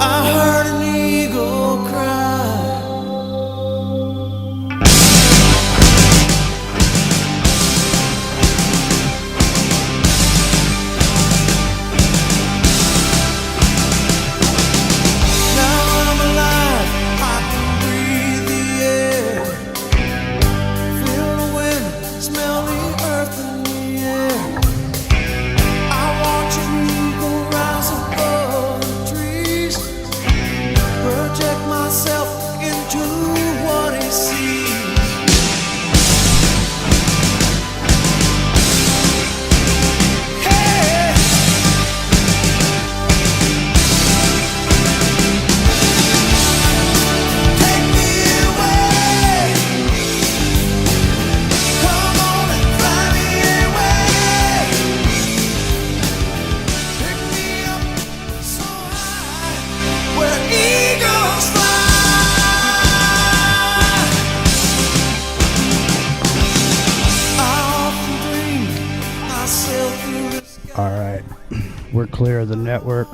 I heard an eagle cry. Now I'm alive, I can breathe the air, feel the wind, smell the earth in the air. I watch an eagle rise above the trees, project myself into what he sees. Hey! Take me away. Come on and fly me away. Pick me up so high where eagles fly. I often dream I sail through the sky. All right, we're clear of the network.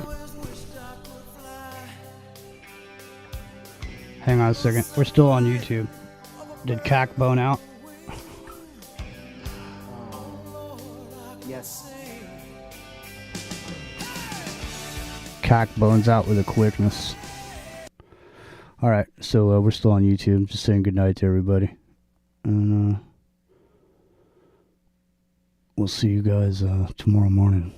Hang on a second. We're still on YouTube. Did Cack bone out? Yes. Cack bones out with a quickness. All right, so we're still on YouTube. Just saying goodnight to everybody. And we'll see you guys tomorrow morning.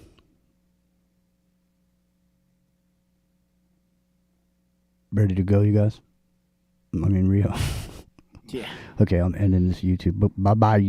Ready to go, you guys? I mean, Rio. Yeah. Okay, I'm ending this YouTube. Bye-bye, YouTube.